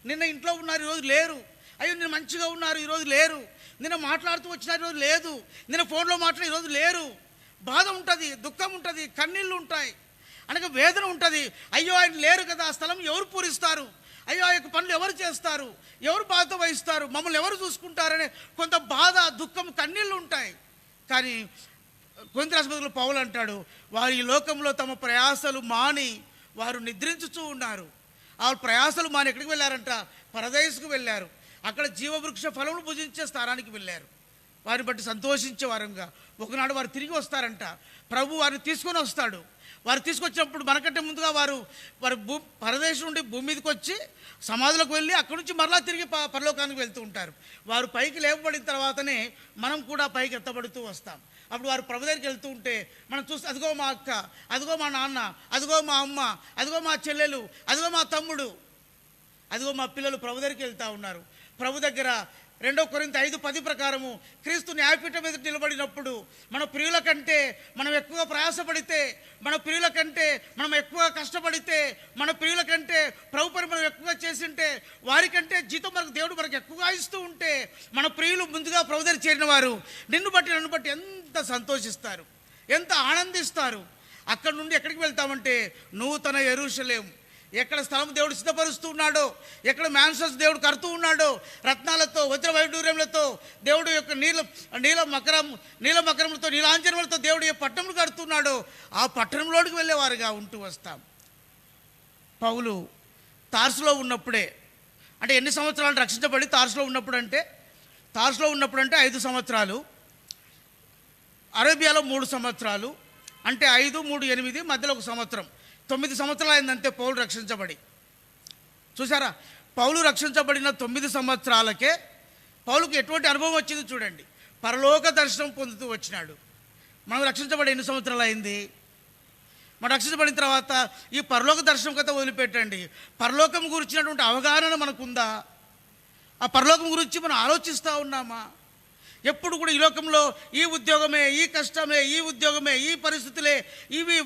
[SPEAKER 2] నిన్న ఇంట్లో ఉన్నారు ఈరోజు లేరు, అయ్యో నిన్న మంచిగా ఉన్నారు ఈరోజు లేరు, నిన్న మాట్లాడుతూ వచ్చినారు ఈరోజు లేదు, నిన్న ఫోన్లో మాట్లాడి ఈరోజు లేరు. బాధ ఉంటుంది, దుఃఖం ఉంటుంది, కన్నీళ్ళు ఉంటాయి, అనగా వేదన ఉంటుంది. అయ్యో ఆయన లేరు కదా, ఆ స్థలం ఎవరు పూరిస్తారు, అయ్యో ఆ యొక్క పనులు ఎవరు చేస్తారు, ఎవరు బాధ వహిస్తారు, మమ్మల్ని ఎవరు చూసుకుంటారనే కొంత బాధ, దుఃఖం, కన్నీళ్ళు ఉంటాయి. కానీ కొరింథీ రాష్ట్రపతిలో పౌలు అంటాడు, వారు ఈ లోకంలో తమ ప్రయాసలు మాని వారు నిద్రించుతూ ఉన్నారు. ఆ ప్రయాసలు మాని ఎక్కడికి వెళ్ళారంట? పరదేశకు వెళ్ళారు. అక్కడ జీవవృక్ష ఫలములు భుజించే స్థానానికి వెళ్ళారు. వారిని బట్టి సంతోషించే వారంగా ఒకనాడు వారు తిరిగి వస్తారంట. ప్రభు వారిని తీసుకొని వస్తాడు. వారు తీసుకొచ్చినప్పుడు మనకంటే ముందుగా వారు పరదేశం నుండి భూమి మీదకి వచ్చి సమాధులకు వెళ్ళి అక్కడి నుంచి మరలా తిరిగి పరలోకానికి వెళ్తూ ఉంటారు. వారు పైకి లేపబడిన తర్వాతనే మనం కూడా పైకి ఎత్తబడుతూ వస్తాం. అప్పుడు వారు ప్రభు దగ్గరికి వెళ్తూ ఉంటే మనం చూస్తే అదిగో మా అక్క, అదిగో మా నాన్న, అదిగో మా అమ్మ, అదిగో మా చెల్లెలు, అదిగో మా తమ్ముడు, అదిగో మా పిల్లలు ప్రభు దగ్గరికి వెళ్తూ ఉన్నారు. ప్రభు దగ్గర 2 కొరింథీ 5:10 ప్రకారము క్రీస్తు న్యాయపీఠం మీద నిలబడినప్పుడు మన ప్రియుల కంటే మనం ఎక్కువ ప్రయాసపడితే, మన ప్రియుల కంటే మనం ఎక్కువ కష్టపడితే, మన ప్రియుల కంటే ప్రభు పని మనం ఎక్కువగా చేసింటే, వారికంటే జీతం దేవుడు మనకు ఎక్కువగా ఇస్తూ ఉంటే, మన ప్రియులు ముందుగా ప్రభు దగ్గర చేరిన వారు నిన్ను బట్టి నన్ను బట్టి ఎంత సంతోషిస్తారు, ఎంత ఆనందిస్తారు. అక్కడి నుండి ఎక్కడికి వెళ్తామంటే నూతన యెరూషలేము. ఎక్కడ స్థలం దేవుడు సిద్ధపరుస్తూ ఉన్నాడో, ఎక్కడ మ్యాన్షన్స్ దేవుడు కడుతూ ఉన్నాడో, రత్నాలతో, వజ్ర వైడూర్యములతో దేవుడు యొక్క నీల మకరములతో, నీలాంజనములతో దేవుడు ఏ పట్టణములు కడుతున్నాడో ఆ పట్టణంలోకి వెళ్ళేవారుగా ఉంటూ వస్తాం. పౌలు తార్సులో ఉన్నప్పుడే, అంటే ఎన్ని సంవత్సరాలు రక్షించబడి తార్సులో ఉన్నప్పుడు అంటే 5 సంవత్సరాలు, అరేబియాలో 3 సంవత్సరాలు, అంటే 5, 3, 8 మధ్యలో 1 సంవత్సరం, 9 సంవత్సరాలు అయిందంతే పౌలు రక్షించబడి. చూసారా, పౌలు రక్షించబడిన 9 సంవత్సరాలకే పౌలుకు ఎటువంటి అనుభవం వచ్చింది చూడండి. పరలోక దర్శనం పొందుతూ వచ్చినాడు. మనం రక్షించబడి ఎన్ని సంవత్సరాలు అయింది? మనం రక్షించబడిన తర్వాత ఈ పరలోక దర్శనం కథ వదిలిపెట్టండి, పరలోకం గురించినటువంటి అవగాహన మనకుందా? ఆ పరలోకం గురించి మనం ఆలోచిస్తూ ఉన్నామా? ఎప్పుడు కూడా ఈ లోకంలో ఈ ఉద్యోగమే, ఈ కష్టమే, ఈ ఉద్యోగమే, ఈ పరిస్థితులే, ఇవి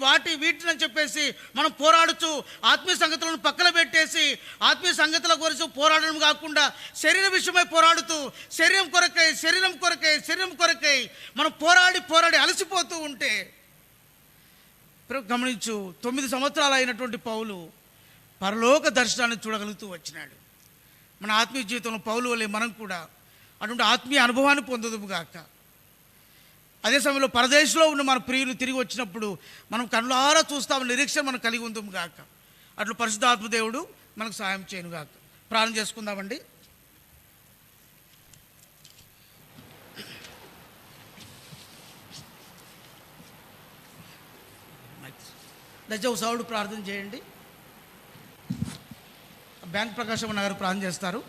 [SPEAKER 2] వీటిని చెప్పేసి మనం పోరాడుతూ ఆత్మీయ సంగతులను పక్కన పెట్టేసి ఆత్మీయ సంగతుల గురించి పోరాడడం కాకుండా శరీర విషయమై పోరాడుతూ శరీరం కొరకై మనం పోరాడి అలసిపోతూ ఉంటే, గమనించు, 9 సంవత్సరాలు అయినటువంటి పౌలు పరలోక దర్శనాన్ని చూడగలుగుతూ వచ్చినాడు. మన ఆత్మీయ జీవితంలో పౌలు వల్లే మనం కూడా అటువంటి ఆత్మీయ అనుభవాన్ని పొందుదుము గాక. అదే సమయంలో పరదేశంలో ఉన్న మన ప్రియులు తిరిగి వచ్చినప్పుడు మనం కళ్ళారా చూస్తామని నిరీక్షణ మనం కలిగి ఉందుము గాక. అట్లు పరిశుద్ధాత్మ దేవుడు మనకు సహాయం చేయను గాక. ప్రార్థన చేసుకుందామండి. దయచేసి ప్రార్థన చేయండి. బ్యాంక్ ప్రకాశం గారు ప్రార్థన చేస్తారు.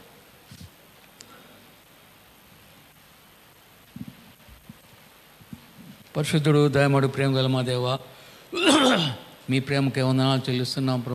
[SPEAKER 3] పరిశుద్ధుడు, దయమడు, ప్రేమ గల మా దేవ, మీ ప్రేమకే వందనాలు చెల్లిస్తున్నాం.